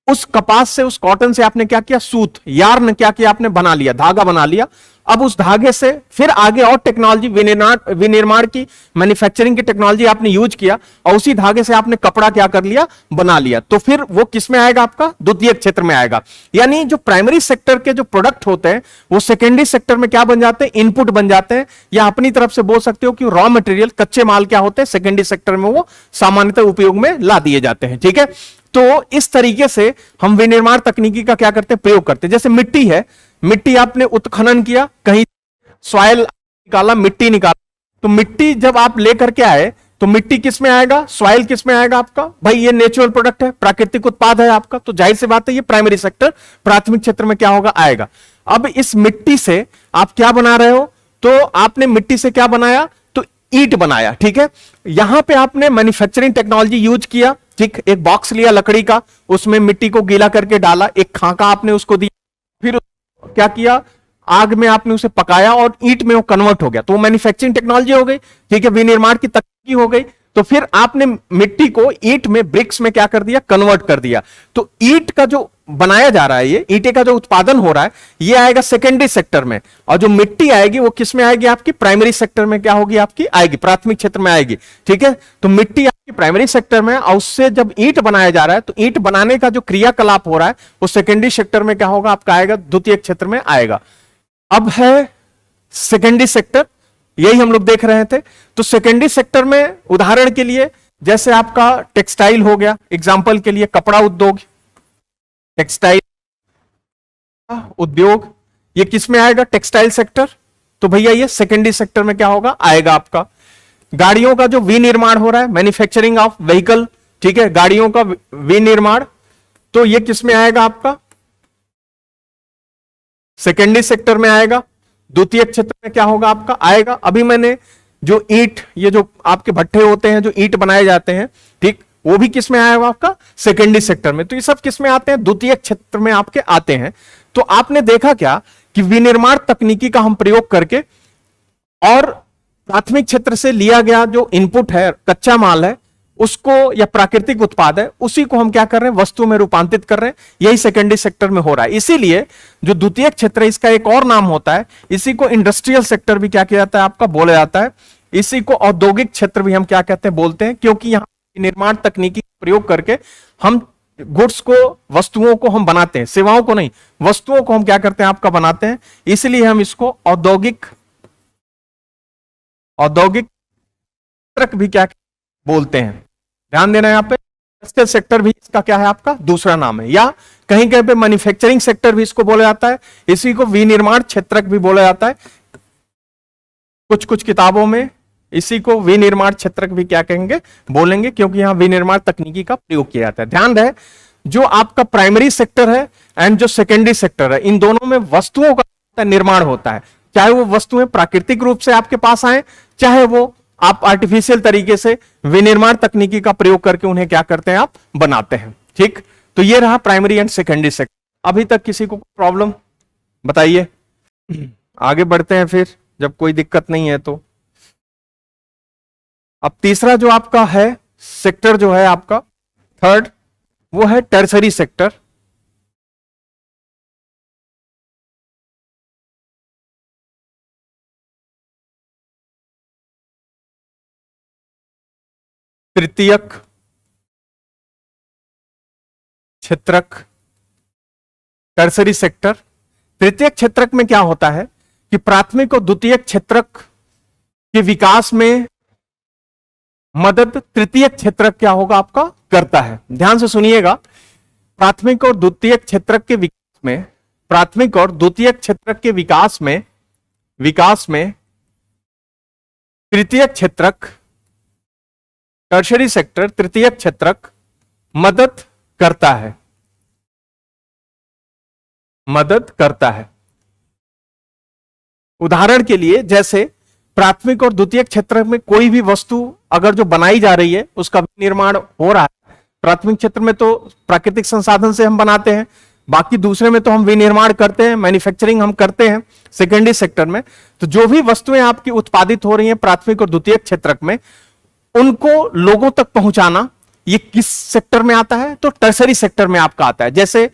S1: उस कपास से, उस कॉटन से आपने क्या किया, सूत, यार्न क्या किया आपने, बना लिया, धागा बना लिया। अब उस धागे से फिर आगे और टेक्नोलॉजी, विनिर्माण की, मैन्युफैक्चरिंग की टेक्नोलॉजी आपने यूज किया और उसी धागे से आपने कपड़ा क्या कर लिया, बना लिया। तो फिर वो किस में आएगा आपका, द्वितीयक क्षेत्र में आएगा। यानी जो प्राइमरी सेक्टर के जो प्रोडक्ट होते हैं वो सेकेंडरी सेक्टर में क्या बन जाते हैं, इनपुट बन जाते हैं, या अपनी तरफ से बोल सकते हो कि रॉ मटेरियल, कच्चे माल क्या होते हैं, सेकेंडरी सेक्टर में वो सामान्यतः उपयोग में ला दिए जाते हैं, ठीक है। तो इस तरीके से हम विनिर्माण तकनीकी का क्या करते हैं, प्रयोग करते हैं। जैसे मिट्टी है, मिट्टी आपने उत्खनन किया, कहीं सॉइल निकाला, मिट्टी निकाला, तो मिट्टी जब आप लेकर के आए तो मिट्टी किस में आएगा, सॉइल किस में आएगा आपका, भाई ये नेचुरल प्रोडक्ट है, प्राकृतिक उत्पाद है आपका, तो जाहिर सी बात है ये प्राइमरी सेक्टर, प्राथमिक क्षेत्र में क्या होगा, आएगा। अब इस मिट्टी से आप क्या बना रहे हो, तो आपने मिट्टी से क्या बनाया, तो ईंट बनाया, ठीक है। यहां पे आपने मैन्युफैक्चरिंग टेक्नोलॉजी यूज किया, ठीक, एक बॉक्स लिया लकड़ी का, उसमें मिट्टी को गीला करके डाला, एक खाका आपने उसको दिया, फिर क्या किया, आग में आपने उसे पकाया और ईंट में वो कन्वर्ट हो गया, तो वो मैन्युफैक्चरिंग टेक्नोलॉजी हो गई, ठीक है, विनिर्माण की तकनीकी हो गई। तो फिर आपने मिट्टी को ईंट में, ब्रिक्स में क्या कर दिया, कन्वर्ट कर दिया। तो ईंट का जो बनाया जा रहा है, ये ईंटे का जो उत्पादन हो रहा है, ये आएगा सेकेंडरी सेक्टर में, और जो मिट्टी आएगी वो किस में आएगी आपकी, प्राइमरी सेक्टर में क्या होगी आपकी, आएगी, प्राथमिक क्षेत्र में आएगी, ठीक है। तो मिट्टी आपकी प्राइमरी सेक्टर में, और उससे जब ईंट बनाया जा रहा है तो ईंट बनाने का जो क्रियाकलाप हो रहा है वो सेकेंडरी सेक्टर में क्या होगा आपका, आएगा, द्वितीय क्षेत्र में आएगा। अब है सेकेंडरी सेक्टर, यही हम लोग देख रहे थे। तो सेकेंडरी सेक्टर में उदाहरण के लिए जैसे आपका टेक्सटाइल हो गया, एग्जांपल के लिए कपड़ा उद्योग, टेक्सटाइल उद्योग, ये किस में आएगा, टेक्सटाइल सेक्टर, तो भैया ये सेकेंडरी सेक्टर में क्या होगा, आएगा आपका। गाड़ियों का जो विनिर्माण हो रहा है, मैन्युफैक्चरिंग ऑफ व्हीकल, ठीक है, गाड़ियों का विनिर्माण, तो ये किस में आएगा आपका? सेकेंडरी सेक्टर में आएगा। द्वितीय क्षेत्र में क्या होगा आपका? आएगा। अभी मैंने जो ईंट, ये जो आपके भट्ठे होते हैं जो ईंट बनाए जाते हैं, ठीक, वो भी किस में आएगा आपका? सेकेंडरी सेक्टर में। तो ये सब किस में आते हैं? द्वितीय क्षेत्र में आपके आते हैं। तो आपने देखा क्या कि विनिर्माण तकनीकी का हम प्रयोग करके और प्राथमिक क्षेत्र से लिया गया जो इनपुट है, कच्चा माल है, उसको या प्राकृतिक उत्पाद है, उसी को हम क्या कर रहे हैं? वस्तु में रूपांतरित कर रहे हैं। यही सेकेंडरी सेक्टर में हो रहा है। इसीलिए जो द्वितीय क्षेत्र है, इसका एक और नाम होता है, इसी को इंडस्ट्रियल सेक्टर भी क्या किया जाता है आपका? बोला जाता है। इसी को औद्योगिक क्षेत्र भी हम क्या कहते हैं? बोलते हैं, क्योंकि यहां निर्माण तकनीकी प्रयोग करके हम गुड्स को, वस्तुओं को हम बनाते हैं, सेवाओं को नहीं, वस्तुओं को हम क्या करते हैं आपका? बनाते हैं। इसलिए हम इसको औद्योगिक भी क्या बोलते हैं। ध्यान देना यहां पे। इंडस्ट्रियल सेक्टर भी इसका क्या है आपका? दूसरा नाम है। या कहीं कहीं पे मैन्युफैक्चरिंग सेक्टर भी इसको बोला जाता है। इसी को विनिर्माण क्षेत्रक भी बोला जाता है। कुछ कुछ किताबों में इसी को विनिर्माण क्षेत्रक भी क्या कहेंगे? बोलेंगे, क्योंकि यहां विनिर्माण तकनीकी का प्रयोग किया जाता है। ध्यान रहे, जो आपका प्राइमरी सेक्टर है एंड जो सेकेंडरी सेक्टर है, इन दोनों में वस्तुओं का निर्माण होता है। चाहे वो वस्तुएं प्राकृतिक रूप से आपके पास आए, चाहे वो आप आर्टिफिशियल तरीके से विनिर्माण तकनीकी का प्रयोग करके उन्हें क्या करते हैं? आप बनाते हैं। ठीक, तो ये रहा प्राइमरी एंड सेकेंडरी सेक्टर। अभी तक किसी को प्रॉब्लम बताइए? आगे बढ़ते हैं फिर, जब कोई दिक्कत नहीं है तो। अब तीसरा जो आपका है सेक्टर, जो है आपका थर्ड, वो है टर्सरी सेक्टर। तृतीयक क्षेत्रक, टर्सरी सेक्टर। तृतीयक क्षेत्रक में क्या होता है कि प्राथमिक और द्वितीयक क्षेत्रक के विकास में मदद तृतीयक क्षेत्रक क्या होगा आपका? करता है। ध्यान से सुनिएगा, प्राथमिक और द्वितीयक क्षेत्रक के विकास में, प्राथमिक और द्वितीयक क्षेत्रक के विकास में तृतीयक क्षेत्रक, टर्शरी सेक्टर, तृतीयक क्षेत्रक मदद करता है, मदद करता है। उदाहरण के लिए, जैसे प्राथमिक और द्वितीयक क्षेत्र में कोई भी वस्तु अगर जो बनाई जा रही है, उसका निर्माण हो रहा है। प्राथमिक क्षेत्र में तो प्राकृतिक संसाधन से हम बनाते हैं, बाकी दूसरे में तो हम विनिर्माण करते हैं, मैन्युफैक्चरिंग हम करते हैं। सेकेंडरी सेक्टर में तो जो भी वस्तुएं आपकी उत्पादित हो रही हैं प्राथमिक और द्वितीयक क्षेत्रक में, उनको लोगों तक पहुंचाना, ये किस सेक्टर में आता है? तो टर्सरी सेक्टर में आपका आता है। जैसे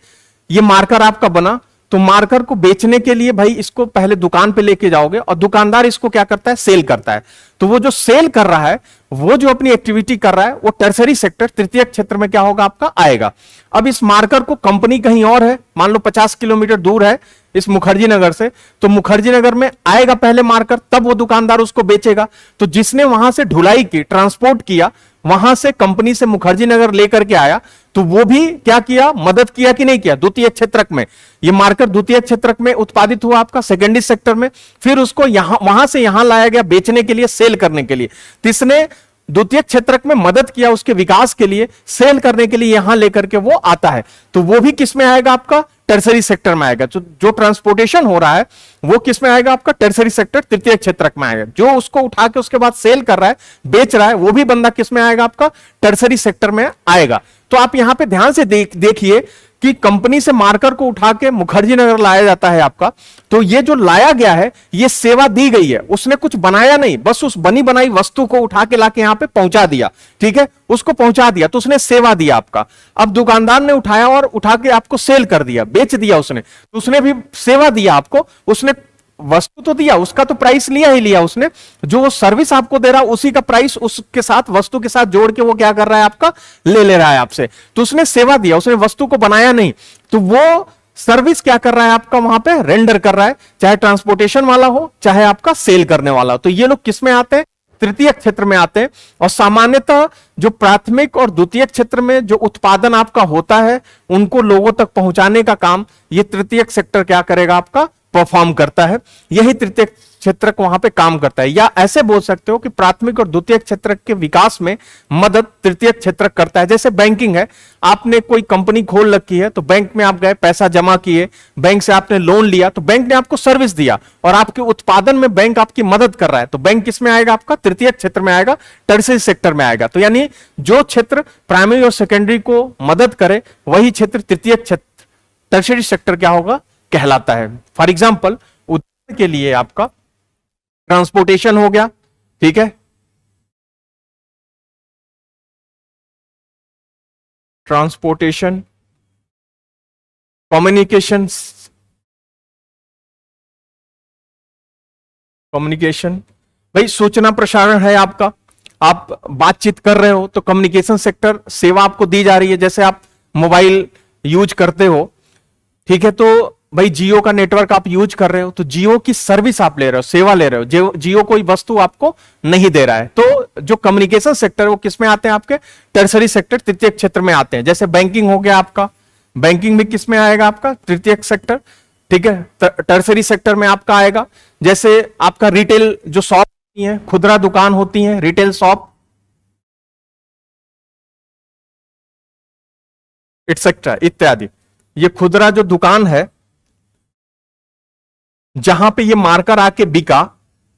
S1: ये मार्कर आपका बना, तो मार्कर को बेचने के लिए भाई इसको पहले दुकान पे लेके जाओगे और दुकानदार इसको क्या करता है? सेल करता है। तो वो जो सेल कर रहा है, वो जो अपनी एक्टिविटी कर रहा है, वो टर्सरी सेक्टर, तृतीयक क्षेत्र में क्या होगा आपका? आएगा। अब इस मार्कर को कंपनी कहीं और है, मान लो 50 किलोमीटर दूर है इस मुखर्जी नगर से, तो मुखर्जी नगर में आएगा पहले मार्कर, तब वो दुकानदार उसको बेचेगा। तो जिसने वहां से ढुलाई की, ट्रांसपोर्ट किया, वहां से कंपनी से मुखर्जी नगर लेकर के आया, तो वो भी क्या किया? मदद किया कि नहीं किया? द्वितीय क्षेत्रक में ये मार्कर द्वितीय क्षेत्रक में उत्पादित हुआ आपका सेकेंडरी सेक्टर में, फिर उसको यहां, वहां से यहां लाया गया बेचने के लिए, सेल करने के लिए। तो इसने द्वितीय क्षेत्रक में मदद किया उसके विकास के लिए, सेल करने के लिए यहां लेकर के वो आता है। तो वो भी किस में आएगा आपका? टर्सरी सेक्टर में आएगा। जो ट्रांसपोर्टेशन हो रहा है वो किस में आएगा आपका? टर्सरी सेक्टर, तृतीय क्षेत्रक में आएगा। जो उसको उठा के उसके बाद सेल कर रहा है, बेच रहा है, वो भी बंदा किस में आएगा आपका? टर्सरी सेक्टर में आएगा। तो आप यहां पे ध्यान से देखिए कि कंपनी से मार्कर को उठा के मुखर्जी नगर लाया जाता है आपका, तो ये जो लाया गया है, ये सेवा दी गई है, उसने कुछ बनाया नहीं, बस उस बनी बनाई वस्तु को उठा के लाके यहां पे पहुंचा दिया। ठीक है, उसको पहुंचा दिया तो उसने सेवा दिया आपका। अब दुकानदार ने उठाया और उठा के आपको सेल कर दिया, बेच दिया उसने, तो उसने भी सेवा दिया आपको, उसने वस्तु तो दिया, उसका तो प्राइस लिया ही लिया उसने, जो वो सर्विस आपको दे रहा उसी का प्राइस उसके साथ, वस्तु के साथ जोड़ के वो क्या कर रहा है आपका? ले रहा है आपसे। तो उसने सेवा दिया, उसने वस्तु को बनाया नहीं, तो वो सर्विस क्या कर रहा है आपका? वहां पे रेंडर कर रहा है, चाहे ट्रांसपोर्टेशन वाला हो, चाहे आपका सेल करने वाला हो। तो ये लोग किस में आते हैं? तृतीय क्षेत्र में आते हैं। और सामान्यतः जो प्राथमिक और द्वितीय क्षेत्र में जो उत्पादन आपका होता है, उनको लोगों तक पहुंचाने का काम ये तृतीय सेक्टर क्या करेगा आपका? परफॉर्म करता है, यही तृतीय क्षेत्रक वहां पे काम करता है। या ऐसे बोल सकते हो कि प्राथमिक और द्वितीय क्षेत्रक के विकास में मदद तृतीय क्षेत्रक करता है। जैसे बैंकिंग है, आपने कोई कंपनी खोल रखी है, तो बैंक में आप गए, पैसा जमा किए, बैंक से आपने लोन लिया, तो बैंक ने आपको सर्विस दिया और आपके उत्पादन में बैंक आपकी मदद कर रहा है, तो बैंक किस में आएगा? आपका तृतीय क्षेत्र में आएगा, टर्शियरी सेक्टर में आएगा। तो यानी जो क्षेत्र प्राइमरी और सेकेंडरी को मदद करे, वही क्षेत्र तृतीय क्षेत्र, टर्शियरी सेक्टर क्या होगा? कहलाता है। फॉर एग्जाम्पल, उदाहरण के लिए आपका ट्रांसपोर्टेशन हो गया, ठीक है, ट्रांसपोर्टेशन, कम्युनिकेशंस, कम्युनिकेशन, भाई सूचना प्रसारण है आपका, आप बातचीत कर रहे हो तो कम्युनिकेशन सेक्टर सेवा आपको दी जा रही है। जैसे आप मोबाइल यूज करते हो, ठीक है, तो भाई जियो का नेटवर्क आप यूज कर रहे हो, तो जियो की सर्विस आप ले रहे हो, सेवा ले रहे हो, जियो कोई वस्तु आपको नहीं दे रहा है। तो जो कम्युनिकेशन सेक्टर वो किस में आते हैं? आपके टर्शरी सेक्टर, तृतीय क्षेत्र में आते हैं। जैसे बैंकिंग हो गया आपका, बैंकिंग भी किस में आएगा? आपका तृतीय सेक्टर, ठीक है, टर्शरी सेक्टर में आपका आएगा। जैसे आपका रिटेल जो शॉप होती है, खुदरा दुकान होती है, रिटेल शॉप एटसेट्रा इत्यादि, ये खुदरा जो दुकान है जहां पे ये मार्कर आके बिका,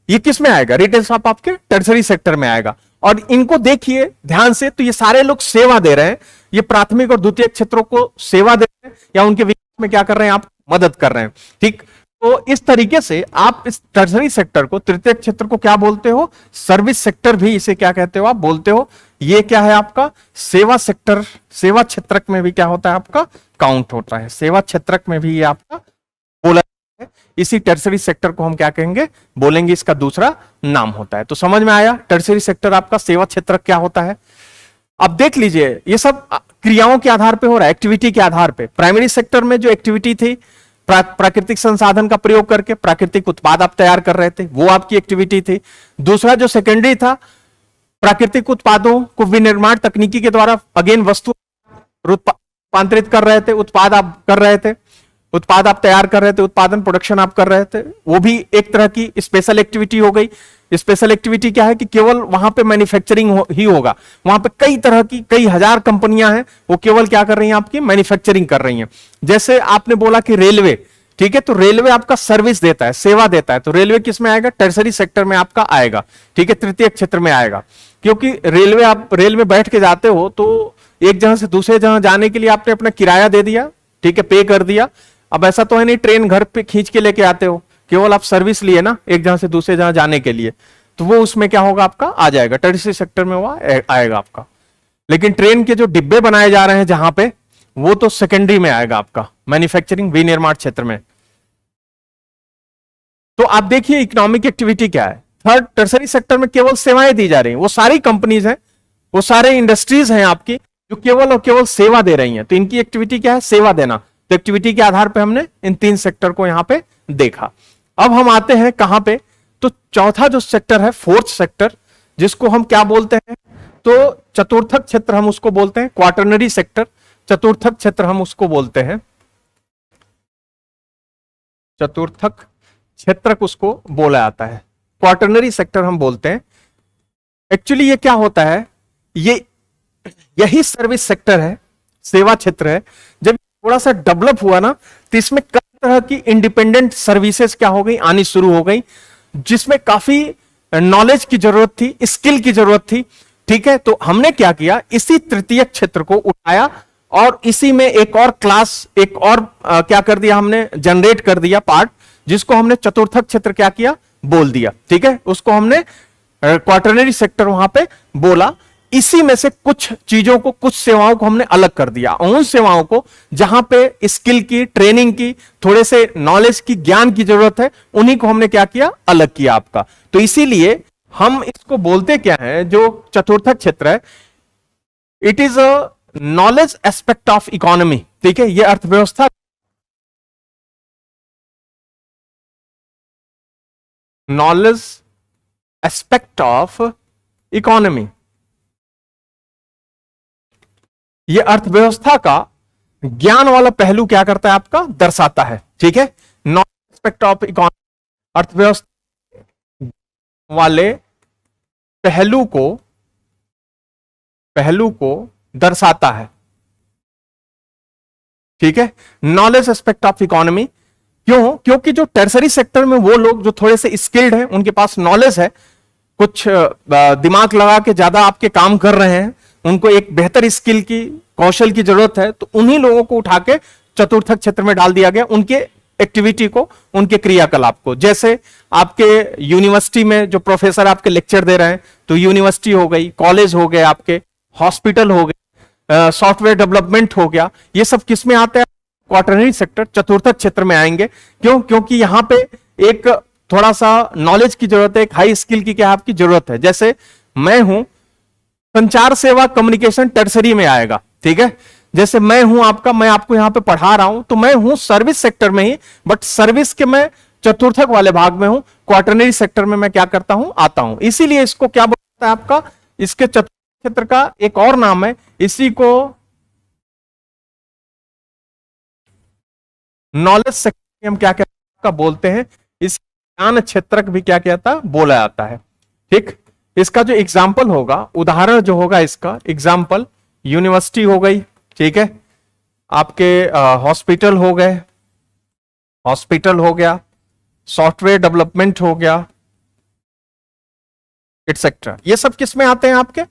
S1: ये किस में आएगा? रिटेल शॉप आपके टर्शरी सेक्टर में आएगा। और इनको देखिए ध्यान से, तो ये सारे लोग सेवा दे रहे हैं, ये प्राथमिक और द्वितीय क्षेत्रों को सेवा दे रहे हैं या उनके विकास में क्या कर रहे हैं? आप मदद कर रहे हैं, ठीक। तो इस तरीके से आप इस टर्शरी सेक्टर को, तृतीय क्षेत्र को क्या बोलते हो? सर्विस सेक्टर भी इसे क्या कहते हो? आप बोलते हो। ये क्या है आपका? सेवा सेक्टर, सेवा क्षेत्रक में भी क्या होता है? आपका काउंट होता है, सेवा क्षेत्रक में भी ये आपका बोला है। इसी टर्शरी सेक्टर को हम क्या कहेंगे? बोलेंगे, इसका दूसरा नाम होता है। तो समझ में आया, टर्शरी सेक्टर आपका सेवा क्षेत्रक क्या होता है। अब देख लीजिए, ये सब क्रियाओं के आधार पे हो रहा है, एक्टिविटी के आधार पे। प्राइमरी सेक्टर में जो एक्टिविटी थी, प्राकृतिक संसाधन का प्रयोग करके प्राकृतिक उत्पाद आप तैयार कर रहे थे, वो आपकी एक्टिविटी थी। दूसरा जो सेकेंडरी था, प्राकृतिक उत्पादों को विनिर्माण तकनीकी के द्वारा अगेन वस्तु रूपांतरित कर रहे थे, उत्पाद आप कर रहे थे, उत्पाद आप तैयार कर रहे थे, उत्पादन प्रोडक्शन आप कर रहे थे, वो भी एक तरह की स्पेशल एक्टिविटी हो गई। स्पेशल एक्टिविटी क्या है कि केवल वहां पे मैन्युफैक्चरिंग ही होगा, वहां पे कई तरह की, कई हजार कंपनियां हैं, वो केवल क्या कर रही हैं? आपकी मैन्युफैक्चरिंग कर रही हैं। जैसे आपने बोला कि रेलवे, ठीक है, तो रेलवे आपका सर्विस देता है, सेवा देता है, तो रेलवे किस में आएगा? टर्शरी सेक्टर में आपका आएगा, ठीक है, तृतीय क्षेत्र में आएगा। क्योंकि रेलवे, आप रेल में बैठ के जाते हो तो एक जगह से दूसरे जगह जाने के लिए आपने अपना किराया दे दिया, ठीक है, पे कर दिया। अब ऐसा तो है नहीं ट्रेन घर पे खींच के लेके आते हो, केवल आप सर्विस लिए ना एक जगह से दूसरे जगह जाने के लिए, तो वो उसमें क्या होगा? आपका आ जाएगा, टर्शरी सेक्टर में वो आएगा आपका। लेकिन ट्रेन के जो डिब्बे बनाए जा रहे हैं जहां पे, वो तो सेकेंडरी में आएगा आपका, मैन्युफैक्चरिंग विनिर्माण क्षेत्र में। तो आप देखिए इकोनॉमिक एक्टिविटी क्या है। थर्ड, टर्शरी सेक्टर में केवल सेवाएं दी जा रही हैं, वो सारी कंपनीज हैं, वो सारे इंडस्ट्रीज हैं आपकी जो केवल और केवल सेवा दे रही हैं, तो इनकी एक्टिविटी क्या है? सेवा देना। तो एक्टिविटी के आधार पे हमने इन तीन सेक्टर को यहां पे देखा। अब हम आते हैं कहां पे? तो चौथा जो सेक्टर है, फोर्थ सेक्टर, जिसको हम क्या बोलते हैं? तो चतुर्थक क्षेत्र हम उसको बोलते हैं, क्वार्टरनरी सेक्टर, चतुर्थक क्षेत्र हम उसको बोलते हैं, चतुर्थक क्षेत्रक उसको बोला जाता है, क्वार्टरनरी सेक्टर हम बोलते हैं। एक्चुअली ये क्या होता है? यही सर्विस सेक्टर है, सेवा क्षेत्र है। जब थोड़ा सा डेवलप हुआ ना, तो इसमें कई तरह की इंडिपेंडेंट सर्विसेज क्या हो गई? आनी शुरू हो गई, जिसमें काफी नॉलेज की जरूरत थी, स्किल की जरूरत थी, ठीक है। तो हमने क्या किया? इसी तृतीय क्षेत्र को उठाया और इसी में एक और क्लास, एक और क्या कर दिया हमने? जनरेट कर दिया पार्ट, जिसको हमने चतुर्थक क्षेत्र क्या किया? बोल दिया, ठीक है। उसको हमने क्वार्टरनरी सेक्टर वहां पे बोला। इसी में से कुछ चीजों को, कुछ सेवाओं को हमने अलग कर दिया। उन सेवाओं को जहां पे स्किल की, ट्रेनिंग की, थोड़े से नॉलेज की, ज्ञान की जरूरत है, उन्हीं को हमने क्या किया? अलग किया आपका। तो इसीलिए हम इसको बोलते क्या है? जो चतुर्थक क्षेत्र है, it is a knowledge aspect of economy, ठीक है। ये अर्थव्यवस्था, नॉलेज एस्पेक्ट ऑफ इकोनॉमी, ये अर्थव्यवस्था का ज्ञान वाला पहलू क्या करता है? आपका दर्शाता है, ठीक है। नॉलेज एस्पेक्ट ऑफ इकोनॉमी, अर्थव्यवस्था वाले पहलू को दर्शाता है। ठीक है, नॉलेज एस्पेक्ट ऑफ इकोनॉमी। क्यों? क्योंकि जो टर्सरी सेक्टर में वो लोग जो थोड़े से स्किल्ड हैं, उनके पास नॉलेज है, कुछ दिमाग लगा के ज्यादा आपके काम कर रहे हैं, उनको एक बेहतर स्किल की, कौशल की जरूरत है, तो उन्हीं लोगों को उठा के चतुर्थक क्षेत्र में डाल दिया गया, उनके एक्टिविटी को, उनके क्रियाकलाप को। जैसे आपके यूनिवर्सिटी में जो प्रोफेसर आपके लेक्चर दे रहे हैं, तो यूनिवर्सिटी हो गई, कॉलेज हो गए, आपके हॉस्पिटल हो गए, सॉफ्टवेयर डेवलपमेंट हो गया, ये सब किस में आता है? क्वार्टरनरी सेक्टर, चतुर्थक क्षेत्र में आएंगे। क्यों? क्योंकि यहां पे एक थोड़ा सा नॉलेज की जरूरत है, एक हाई स्किल की क्या आपकी जरूरत है। जैसे मैं हूं संचार सेवा, कम्युनिकेशन टर्सरी में आएगा। ठीक है, जैसे मैं आपको यहां पे पढ़ा रहा हूं, तो मैं हूं सर्विस सेक्टर में ही, बट सर्विस के मैं चतुर्थक वाले भाग में हूं, क्वार्टरनरी सेक्टर में मैं क्या करता हूं? आता हूं। इसीलिए इसको क्या बोलता है आपका, इसके चतुर्थ क्षेत्र का एक और नाम है, इसी को नॉलेज सेक्टर हम क्या बोलते हैं, इस ज्ञान क्षेत्रक भी क्या कहता बोला जाता है। ठीक, इसका जो एग्जाम्पल होगा, उदाहरण जो होगा, इसका एग्जाम्पल यूनिवर्सिटी हो गई, ठीक है, आपके हॉस्पिटल हो गए, हॉस्पिटल हो गया, सॉफ्टवेयर डेवलपमेंट हो गया, एटसेट्रा। ये सब किस में आते हैं? आपके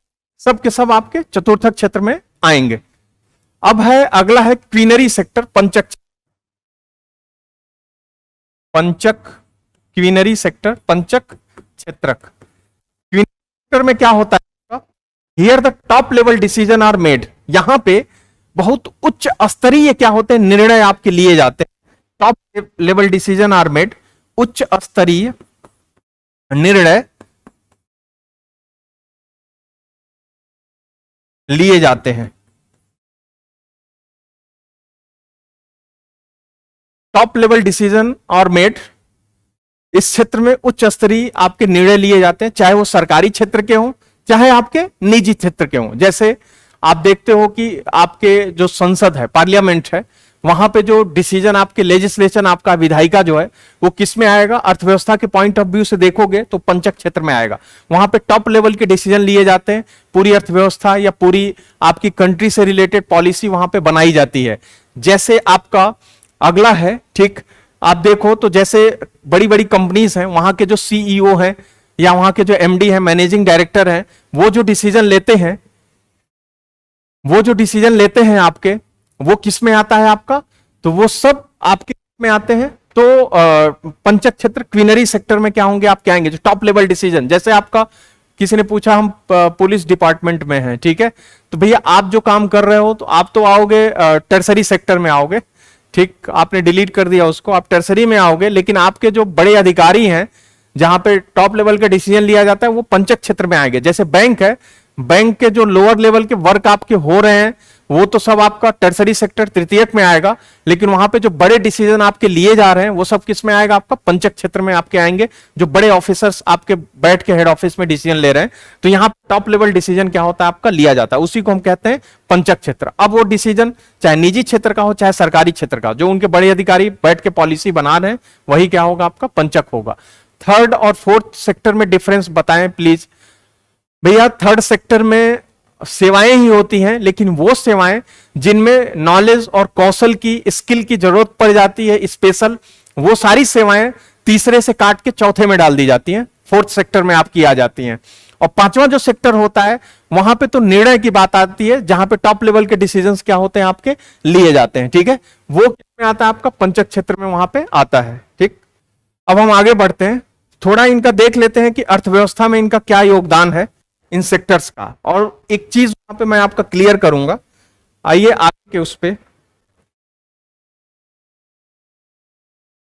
S1: सब के सब आपके चतुर्थक क्षेत्र में आएंगे। अब है अगला है क्वीनरी सेक्टर, क्वीनरी सेक्टर, पंचक क्षेत्रक। क्वीनरी सेक्टर में क्या होता है? Here the top level decision are made. यहां पे बहुत उच्च स्तरीय क्या होते हैं? निर्णय आपके लिए जाते हैं। Top level decision are made, उच्च स्तरीय निर्णय लिए जाते हैं। Top level decision are made, इस क्षेत्र में उच्च स्तरीय आपके निर्णय लिए जाते हैं, चाहे वो सरकारी क्षेत्र के हों, चाहे आपके निजी क्षेत्र के हों। जैसे आप देखते हो कि आपके जो संसद है, पार्लियामेंट है, वहां पे जो डिसीजन आपके लेजिस्लेशन, आपका विधायिका जो है, वो किस में आएगा? अर्थव्यवस्था के पॉइंट ऑफ व्यू से देखोगे तो पंचक क्षेत्र में आएगा। वहां पे टॉप लेवल के डिसीजन लिए जाते हैं, पूरी अर्थव्यवस्था या पूरी आपकी कंट्री से रिलेटेड पॉलिसी वहां पे बनाई जाती है। जैसे आपका अगला है, ठीक, आप देखो तो जैसे बड़ी बड़ी कंपनीज हैं, वहां के जो सीईओ हैं या वहां के जो एमडी हैं, मैनेजिंग डायरेक्टर हैं, वो जो डिसीजन लेते हैं आपके, वो किस में आता है आपका? तो वो सब आपके में आते हैं। तो पंचक क्षेत्र, क्वीनरी सेक्टर में क्या होंगे? आप क्या आएंगे? जो टॉप लेवल डिसीजन, जैसे आपका किसी ने पूछा हम पुलिस डिपार्टमेंट में हैं, ठीक है, तो भैया आप जो काम कर रहे हो, तो आप तो आओगे टर्सरी सेक्टर में आओगे, ठीक, आपने डिलीट कर दिया उसको, आप टर्सरी में आओगे, लेकिन आपके जो बड़े अधिकारी हैं, जहां पे टॉप लेवल का डिसीजन लिया जाता है, वो पंचक क्षेत्र में आएंगे। जैसे बैंक है, बैंक के जो लोअर लेवल के वर्क आपके हो रहे हैं, वो तो सब आपका टर्सरी सेक्टर, तृतीयक में आएगा, लेकिन वहां पे जो बड़े डिसीजन आपके लिए जा रहे हैं, वो सब किस में आएगा? आपका पंचक क्षेत्र में आपके आएंगे, जो बड़े ऑफिसर्स आपके बैठ के हेड ऑफिस में डिसीजन ले रहे हैं। तो यहां टॉप लेवल डिसीजन क्या होता है? आपका लिया जाता है, उसी को हम कहते हैं पंचक क्षेत्र। अब वो डिसीजन चाहे निजी क्षेत्र का हो, चाहे सरकारी क्षेत्र का, जो उनके बड़े अधिकारी बैठ के पॉलिसी बना रहे हैं, वही क्या होगा? आपका पंचक होगा। थर्ड और फोर्थ सेक्टर में डिफरेंस बताएं प्लीज। भैया थर्ड सेक्टर में सेवाएं ही होती हैं, लेकिन वो सेवाएं जिनमें नॉलेज और कौशल की, स्किल की जरूरत पड़ जाती है स्पेशल, वो सारी सेवाएं तीसरे से काट के चौथे में डाल दी जाती हैं, फोर्थ सेक्टर में आपकी आ जाती हैं। और पांचवा जो सेक्टर होता है, वहां पे तो निर्णय की बात आती है, जहां पे टॉप लेवल के डिसीजंस क्या होते हैं? आपके लिए जाते हैं, ठीक है, वो किसमें आता है? आपका पंचक क्षेत्र में वहां पे आता है। ठीक, अब हम आगे बढ़ते हैं, थोड़ा इनका देख लेते हैं कि अर्थव्यवस्था में इनका क्या योगदान है, इन सेक्टर्स का। और एक चीज वहां पे मैं आपका क्लियर करूंगा, आइए आगे के उस पे,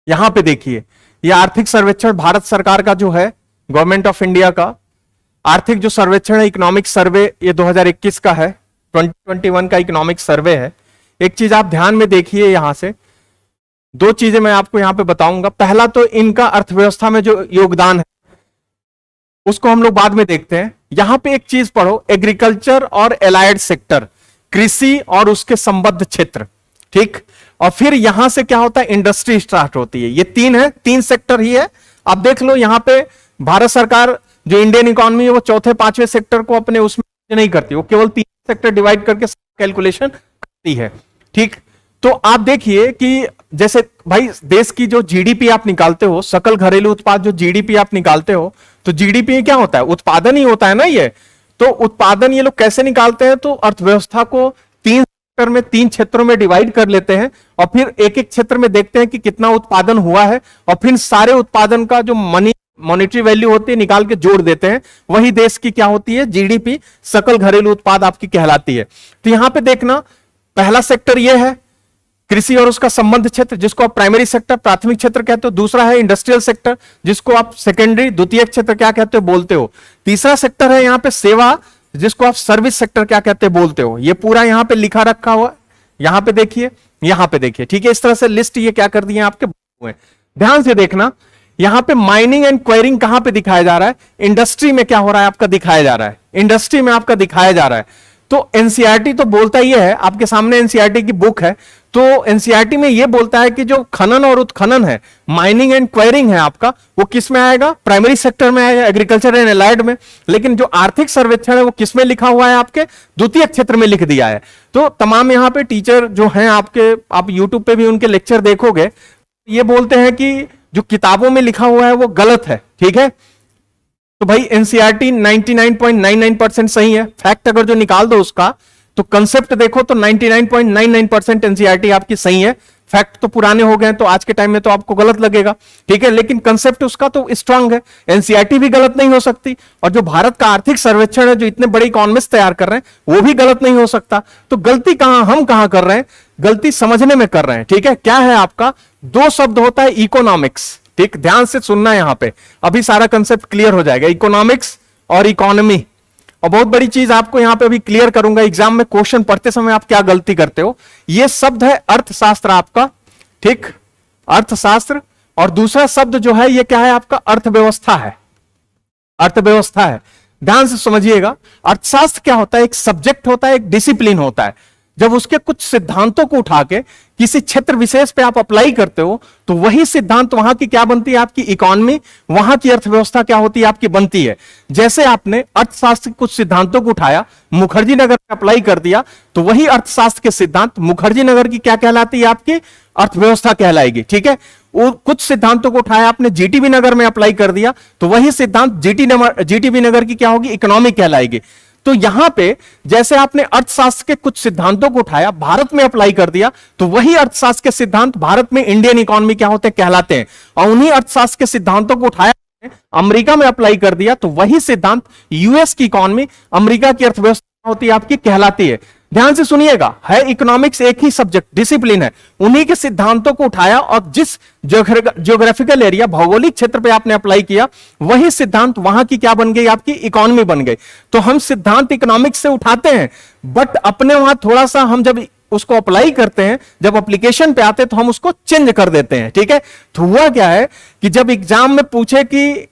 S1: यहां पे देखिए, ये आर्थिक सर्वेक्षण भारत सरकार का जो है, गवर्नमेंट ऑफ इंडिया का आर्थिक जो सर्वेक्षण है, इकोनॉमिक सर्वे, ये 2021 का है, 2021 का इकोनॉमिक सर्वे है। एक चीज आप ध्यान में देखिए, यहां से दो चीजें मैं आपको यहां पे बताऊंगा। पहला तो इनका अर्थव्यवस्था में जो योगदान है, उसको हम लोग बाद में देखते हैं। यहां पे एक चीज पढ़ो, एग्रीकल्चर और एलाइड सेक्टर, कृषि और उसके संबद्ध क्षेत्र। ठीक, और फिर यहां से क्या होता है, इंडस्ट्री स्टार्ट होती है। ये तीन है, तीन सेक्टर ही है। आप देख लो यहां पे भारत सरकार जो इंडियन इकोनॉमी है वो चौथे पांचवें सेक्टर को अपने उसमें नहीं करती, वो केवल तीन सेक्टर डिवाइड करके कैलकुलेशन करती है। ठीक, तो आप देखिए कि जैसे भाई देश की जो जीडीपी आप निकालते हो, सकल घरेलू उत्पाद जो जीडीपी आप निकालते हो, तो जीडीपी क्या होता है, उत्पादन ही होता है ना ये। तो उत्पादन ये लोग कैसे निकालते हैं, तो अर्थव्यवस्था को तीन सेक्टर में, तीन क्षेत्रों में डिवाइड कर लेते हैं और फिर एक एक क्षेत्र में देखते हैं कि कितना उत्पादन हुआ है और फिर सारे उत्पादन का जो मॉनेटरी वैल्यू होती है निकाल के जोड़ देते हैं। वही देश की क्या होती है, जीडीपी, सकल घरेलू उत्पाद आपकी कहलाती है। तो यहां पे देखना, पहला सेक्टर यह है कृषि और उसका संबंध क्षेत्र, जिसको आप प्राइमरी सेक्टर, प्राथमिक क्षेत्र कहते हो। दूसरा है इंडस्ट्रियल सेक्टर, जिसको आप सेकेंडरी, द्वितीय क्षेत्र क्या कहते हो, बोलते हो। तीसरा सेक्टर है यहाँ पे सेवा, जिसको आप सर्विस सेक्टर क्या कहते हैं, बोलते हो। ये पूरा यहाँ पे लिखा रखा हुआ, यहाँ पे देखिए, यहाँ पे देखिए, ठीक है। इस तरह से लिस्ट ये क्या कर दिए आपके हुए। ध्यान से देखना, यहां पे माइनिंग एंड क्वेरिंग कहां पे दिखाया जा रहा है, इंडस्ट्री में क्या हो रहा है आपका दिखाया जा रहा है, इंडस्ट्री में आपका दिखाया जा रहा है। तो एनसीईआरटी तो बोलता ही है, आपके सामने एनसीईआरटी की बुक है, तो एनसीईआरटी में यह बोलता है कि जो खनन और उत्खनन है, माइनिंग एंड क्वेरिंग है आपका, वो किस में आएगा, प्राइमरी सेक्टर में आएगा, एग्रीकल्चर एंड एलाइड में। लेकिन जो आर्थिक सर्वेक्षण है वो किस में लिखा हुआ है, आपके द्वितीय क्षेत्र में लिख दिया है। तो तमाम यहां पे टीचर जो हैं आपके, आप यूट्यूब पे भी उनके लेक्चर देखोगे, ये बोलते हैं कि जो किताबों में लिखा हुआ है वो गलत है। ठीक है, तो भाई एनसीईआरटी 99.99% सही है। फैक्ट अगर जो निकाल दो उसका, तो कंसेप्ट देखो तो 99.99% एनसीईआरटी आपकी सही है। फैक्ट तो पुराने हो गए, तो आज के टाइम में तो आपको गलत लगेगा, ठीक है, लेकिन कंसेप्ट उसका तो स्ट्रांग है। एनसीईआरटी भी गलत नहीं हो सकती, और जो भारत का आर्थिक सर्वेक्षण है जो इतने बड़े इकोनॉमिस्ट तैयार कर रहे हैं, वो भी गलत नहीं हो सकता। तो गलती कहां, हम कहां कर रहे हैं, गलती समझने में कर रहे हैं। ठीक है, क्या है आपका, दो शब्द होता है इकोनॉमिक्स। ठीक, ध्यान से सुनना यहां पे, अभी सारा कंसेप्ट क्लियर हो जाएगा, इकोनॉमिक्स और इकोनॉमी। और बहुत बड़ी चीज आपको यहां पे अभी क्लियर करूंगा, एग्जाम में क्वेश्चन पढ़ते समय आप क्या गलती करते हो। यह शब्द है अर्थशास्त्र आपका, ठीक, अर्थशास्त्र। और दूसरा शब्द जो है ये क्या है आपका, अर्थव्यवस्था है, अर्थव्यवस्था है। ध्यान से समझिएगा, अर्थशास्त्र क्या होता है, एक सब्जेक्ट होता है, एक डिसिप्लिन होता है। जब उसके कुछ सिद्धांतों को उठा के किसी क्षेत्र विशेष पे आप अप्लाई करते हो, तो वही सिद्धांत वहां की क्या बनती है, आपकी इकोनॉमी, वहां की अर्थव्यवस्था क्या होती है, आपकी बनती है। जैसे आपने अर्थशास्त्र के कुछ सिद्धांतों को उठाया, मुखर्जी नगर में अप्लाई कर दिया, तो वही अर्थशास्त्र के सिद्धांत मुखर्जी नगर की क्या कहलाती है, आपकी अर्थव्यवस्था कहलाएगी। ठीक है, वो कुछ सिद्धांतों को उठाया आपने जीटीबी नगर में अप्लाई कर दिया, तो वही सिद्धांत जीटीबी नगर की क्या होगी, इकोनॉमी कहलाएगी। तो यहां पे जैसे आपने अर्थशास्त्र के कुछ सिद्धांतों को उठाया, भारत में अप्लाई कर दिया, तो वही अर्थशास्त्र के सिद्धांत भारत में इंडियन इकोनॉमी क्या होते हैं, कहलाते हैं। और उन्हीं अर्थशास्त्र के सिद्धांतों को उठाया, अमेरिका में अप्लाई कर दिया, तो वही सिद्धांत यूएस की इकोनॉमी, अमेरिका की अर्थव्यवस्था होती है आपकी, कहलाती है। ध्यान से सुनिएगा, है इकोनॉमिक्स एक ही सब्जेक्ट, डिसिप्लिन है, उन्हीं के सिद्धांतों को उठाया और जिस ज्योग्राफिकल एरिया, भौगोलिक क्षेत्र पे आपने अप्लाई किया, वही सिद्धांत वहां की क्या बन गई, आपकी इकोनॉमी बन गई। तो हम सिद्धांत इकोनॉमिक्स से उठाते हैं, बट अपने वहां थोड़ा सा हम जब उसको अप्लाई करते हैं, जब एप्लीकेशन पे आते हैं, तो हम उसको चेंज कर देते हैं। ठीक है, तो हुआ क्या है कि जब एग्जाम में पूछे कि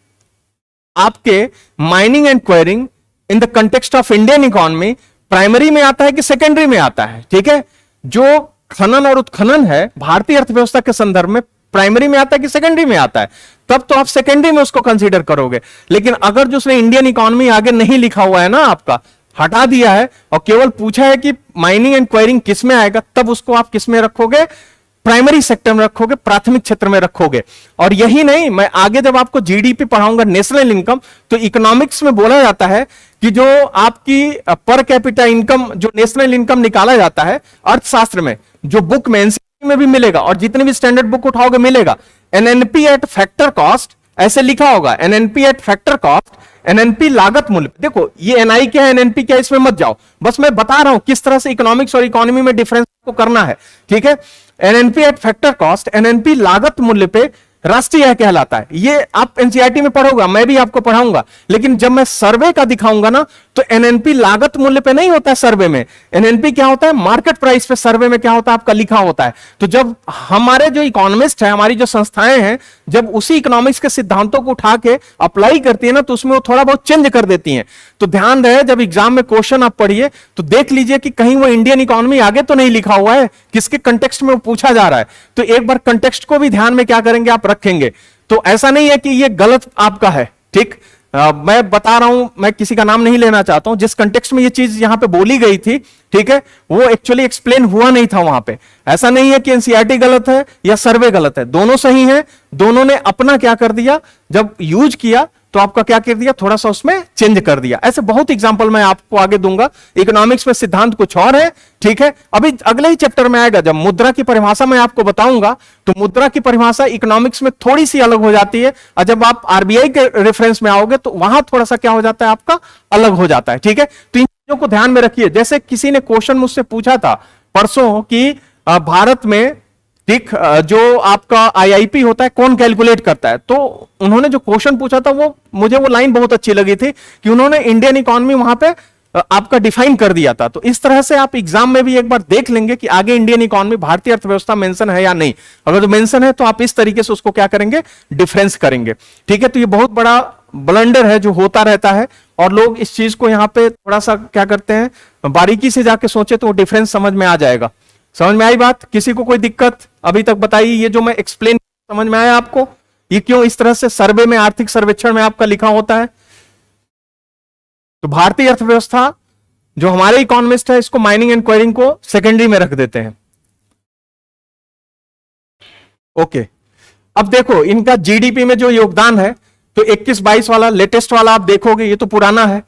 S1: आपके mining and quarrying in the context of Indian economy primary में आता है कि सेकेंडरी में आता है, ठीक है, जो खनन और उत्खनन है भारतीय अर्थव्यवस्था के संदर्भ में प्राइमरी में आता है कि सेकेंडरी में आता है, तब तो आप सेकेंडरी में उसको कंसीडर करोगे। लेकिन अगर जो उसने इंडियन इकोनॉमी आगे नहीं लिखा हुआ है ना, आपका हटा दिया है और केवल पूछा है कि माइनिंग एंड क्वेरिंग किस में आएगा, तब उसको आप किस में रखोगे, प्राइमरी सेक्टर में रखोगे, प्राथमिक क्षेत्र में रखोगे। और यही नहीं, मैं आगे जब आपको जीडीपी पढ़ाऊंगा, नेशनल इनकम, तो इकोनॉमिक्स में बोला जाता है कि जो आपकी पर कैपिटा इनकम, जो नेशनल इनकम निकाला जाता है अर्थशास्त्र में, जो बुक में एनसीईआरटी में भी मिलेगा और जितनी भी स्टैंडर्ड बुक उठाओगे मिलेगा, एनएनपी एट फैक्टर कॉस्ट, ऐसे लिखा होगा, NNP eight factor cost, NNP लागत मूल्य। देखो ये एनआई क्या है, एनएनपी क्या है, इसमें मत जाओ, बस मैं बता रहा हूं किस तरह से इकोनॉमिक्स और इकोनॉमी में डिफरेंस को करना है। ठीक है, NNP eight factor cost, NNP लागत मूल्य पे राष्ट्रीय आय कहलाता है। ये आप एनसीईआरटी में पढ़ोगा, मैं भी आपको पढ़ाऊंगा, लेकिन जब मैं सर्वे का दिखाऊंगा ना, तो एनएनपी लागत मूल्य पे नहीं होता है सर्वे में, एनएनपी क्या होता है, मार्केट प्राइस पे सर्वे में क्या होता है, आपका लिखा होता है। तो जब हमारे जो इकोनॉमिस्ट है, हमारी जो संस्थाएं हैं, जब उसी इकोनॉमिक्स के सिद्धांतों को उठा के अप्लाई करती है ना, तो उसमें वो थोड़ा बहुत चेंज कर देती है। तो ध्यान रहे, जब एग्जाम में क्वेश्चन आप पढ़िए तो देख लीजिए कि कहीं वो इंडियन इकोनॉमी आगे तो नहीं लिखा हुआ है किसके कंटेक्स्ट में वो पूछा जा रहा है, तो एक बार कंटेक्स्ट को भी ध्यान में क्या करेंगे आप रखेंगे। तो ऐसा नहीं है कि ये गलत आपका है, ठीक। मैं बता रहा हूं, मैं किसी का नाम नहीं लेना चाहता हूं, जिस कंटेक्स्ट में ये चीज यहां पे बोली गई थी, ठीक है, वो एक्चुअली एक्सप्लेन हुआ नहीं था वहां पे। ऐसा नहीं है कि एनसीईआरटी गलत है या सर्वे गलत है, दोनों सही है। दोनों ने अपना क्या कर दिया, जब यूज किया तो आपका क्या कर दिया, थोड़ा सा उसमें चेंज कर दिया। ऐसे बहुत एग्जांपल मैं आपको आगे दूंगा। इकोनॉमिक्स में सिद्धांत कुछ और है, ठीक है। अभी अगले ही चैप्टर में आएगा, जब मुद्रा की परिभाषा मैं आपको बताऊंगा, तो मुद्रा की परिभाषा इकोनॉमिक्स में थोड़ी सी अलग हो जाती है, और जब आप आरबीआई के रेफरेंस में आओगे तो वहां थोड़ा सा क्या हो जाता है, आपका अलग हो जाता है, ठीक है। तो इन चीजों को ध्यान में रखिए। जैसे किसी ने क्वेश्चन मुझसे पूछा था परसों कि भारत में, ठीक, जो आपका आईआईपी होता है कौन कैलकुलेट करता है, तो उन्होंने जो क्वेश्चन पूछा था वो मुझे वो लाइन बहुत अच्छी लगी थी कि उन्होंने इंडियन इकोनॉमी वहां पे आपका डिफाइन कर दिया था। तो इस तरह से आप एग्जाम में भी एक बार देख लेंगे कि आगे इंडियन इकोनॉमी, भारतीय अर्थव्यवस्था मेंशन है या नहीं। अगर तो मेंशन है तो आप इस तरीके से उसको क्या करेंगे, डिफरेंस करेंगे, ठीक है। तो ये बहुत बड़ा ब्लंडर है जो होता रहता है, और लोग इस चीज को यहां पे थोड़ा सा क्या करते हैं, बारीकी से जाके सोचे तो वो डिफरेंस समझ में आ जाएगा। समझ में आई बात? किसी को कोई दिक्कत अभी तक बताइए? ये जो मैं एक्सप्लेन, समझ में आया आपको? ये क्यों इस तरह से सर्वे में, आर्थिक सर्वेक्षण में आपका लिखा होता है? तो भारतीय अर्थव्यवस्था जो हमारे इकोनॉमिस्ट है, इसको माइनिंग एंड क्वेरिंग को सेकेंडरी में रख देते हैं। ओके, अब देखो इनका जीडीपी में जो योगदान है, तो 21-22 वाला लेटेस्ट वाला आप देखोगे, ये तो पुराना है।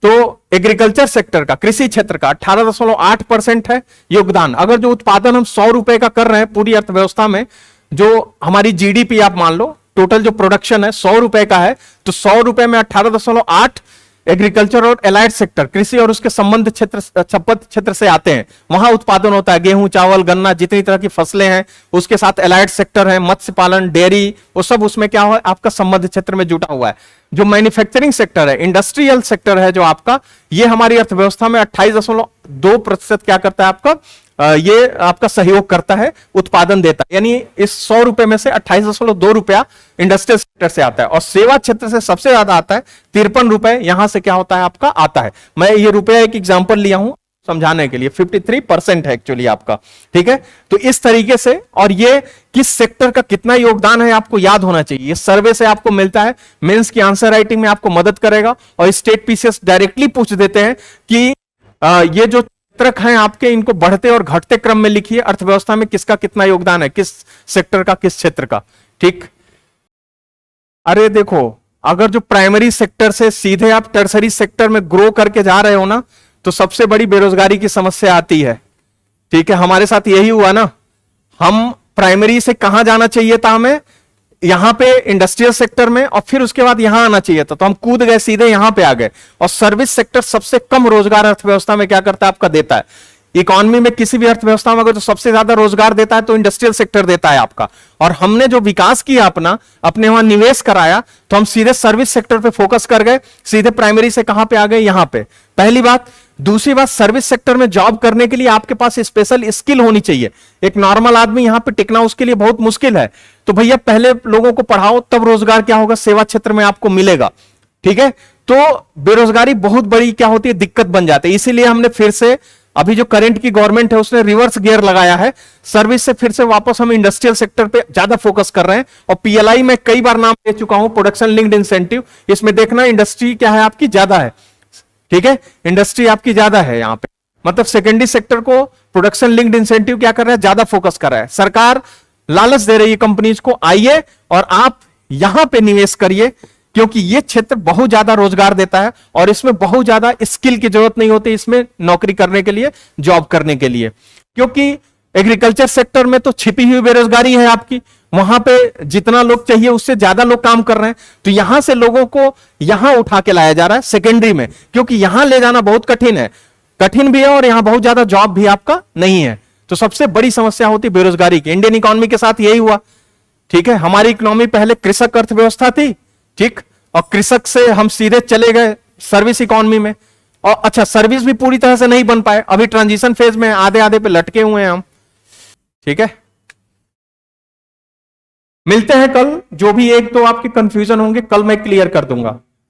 S1: तो एग्रीकल्चर सेक्टर का, कृषि क्षेत्र का 18.8% है योगदान। अगर जो उत्पादन हम 100 रुपए का कर रहे हैं पूरी अर्थव्यवस्था में, जो हमारी जीडीपी आप मान लो, टोटल जो प्रोडक्शन है 100 रुपए का है, तो 100 रुपए में 18.8 एग्रीकल्चर और एलाइड सेक्टर, कृषि और उसके संबंध क्षेत्र, संबद्ध क्षेत्र से आते हैं। वहां उत्पादन होता है गेहूं, चावल, गन्ना, जितनी तरह की फसलें हैं। उसके साथ एलाइड सेक्टर है, मत्स्य पालन, डेयरी, वो सब उसमें क्या हुआ, आपका संबंध क्षेत्र में जुटा हुआ है। जो मैन्युफैक्चरिंग सेक्टर है, इंडस्ट्रियल सेक्टर है जो आपका, ये हमारी अर्थव्यवस्था में 28.2% क्या करता है आपका, ये आपका सहयोग करता है, उत्पादन देता है। यानी इस 100 रुपए में से 28.2 रुपया इंडस्ट्रियल सेक्टर से आता है, और सेवा क्षेत्र से सबसे ज्यादा आता है 53 रुपए, यहां से क्या होता है आपका, आता है। मैं ये रुपया एक एग्जांपल लिया हूं समझाने के लिए, 53% है एक्चुअली आपका, ठीक है। तो इस तरीके से, और ये किस सेक्टर का कितना योगदान है आपको याद होना चाहिए। ये सर्वे से आपको मिलता है, मेंस की आंसर राइटिंग में आपको मदद करेगा, और स्टेट पीसीएस डायरेक्टली पूछ देते हैं कि ये जो चित्रक हैं आपके, इनको बढ़ते और घटते क्रम में लिखिए, अर्थव्यवस्था में किसका कितना योगदान है, किस सेक्टर का, किस क्षेत्र का, ठीक। अरे देखो, अगर जो प्राइमरी सेक्टर से सीधे आप टर्सरी सेक्टर में ग्रो करके जा रहे हो ना, तो सबसे बड़ी बेरोजगारी की समस्या आती है, ठीक है। हमारे साथ यही हुआ ना, हम प्राइमरी से कहां जाना चाहिए था हमें, यहां पे इंडस्ट्रियल सेक्टर में, और फिर उसके बाद यहां आना चाहिए था, तो हम कूद गए, सीधे यहां पे आ गए। और सर्विस सेक्टर सबसे कम रोजगार अर्थव्यवस्था में क्या करता है आपका, देता है। इकोनॉमी में किसी भी अर्थव्यवस्था में अगर जो सबसे ज्यादा रोजगार देता है तो इंडस्ट्रियल सेक्टर देता है आपका। और हमने जो विकास किया अपना, अपने वहां निवेश कराया, तो हम सीधे सर्विस सेक्टर पे फोकस कर गए, सीधे प्राइमरी से कहां पे आ गए, यहां पे। पहली बात। दूसरी बात, सर्विस सेक्टर में जॉब करने के लिए आपके पास स्पेशल स्किल होनी चाहिए। एक नॉर्मल आदमी यहां पे टिकना उसके लिए बहुत मुश्किल है। तो भैया पहले लोगों को पढ़ाओ, तब रोजगार क्या होगा, सेवा क्षेत्र में आपको मिलेगा, ठीक है। तो बेरोजगारी बहुत बड़ी क्या होती है, दिक्कत बन जाती है। इसीलिए हमने फिर से, अभी जो करंट की गवर्नमेंट है उसने रिवर्स गियर लगाया है, सर्विस से फिर से वापस हम इंडस्ट्रियल सेक्टर पे ज्यादा फोकस कर रहे हैं। और पीएलआई में कई बार नाम दे चुका हूं, प्रोडक्शन लिंक्ड इंसेंटिव, इसमें देखना इंडस्ट्री क्या है आपकी, ज्यादा है, ठीक है। इंडस्ट्री आपकी ज्यादा है यहां पे, मतलब सेकेंडरी सेक्टर को प्रोडक्शन लिंक्ड इंसेंटिव क्या कर रहा है, ज्यादा फोकस कर रहा है। सरकार लालच दे रही है कंपनीज को, आइए और आप यहां पे निवेश करिए, क्योंकि ये क्षेत्र बहुत ज्यादा रोजगार देता है, और इसमें बहुत ज्यादा स्किल की जरूरत नहीं होती इसमें नौकरी करने के लिए, जॉब करने के लिए। क्योंकि एग्रीकल्चर सेक्टर में तो छिपी हुई बेरोजगारी है आपकी, वहां पे जितना लोग चाहिए उससे ज्यादा लोग काम कर रहे हैं। तो यहां से लोगों को यहां उठा के लाया जा रहा है सेकेंडरी में, क्योंकि यहां ले जाना बहुत कठिन है, कठिन भी है, और यहां बहुत ज्यादा जॉब भी आपका नहीं है। तो सबसे बड़ी समस्या होती बेरोजगारी की। इंडियन इकोनॉमी के साथ यही हुआ, ठीक है। हमारी इकोनॉमी पहले कृषक अर्थव्यवस्था थी, ठीक, और कृषक से हम सीधे चले गए सर्विस इकोनॉमी में, और अच्छा सर्विस भी पूरी तरह से नहीं बन पाए, अभी ट्रांजिशन फेज में आधे आधे पे लटके हुए हैं हम, ठीक है। मिलते हैं कल, जो भी एक दो आपके कंफ्यूजन होंगे कल मैं क्लियर कर दूंगा।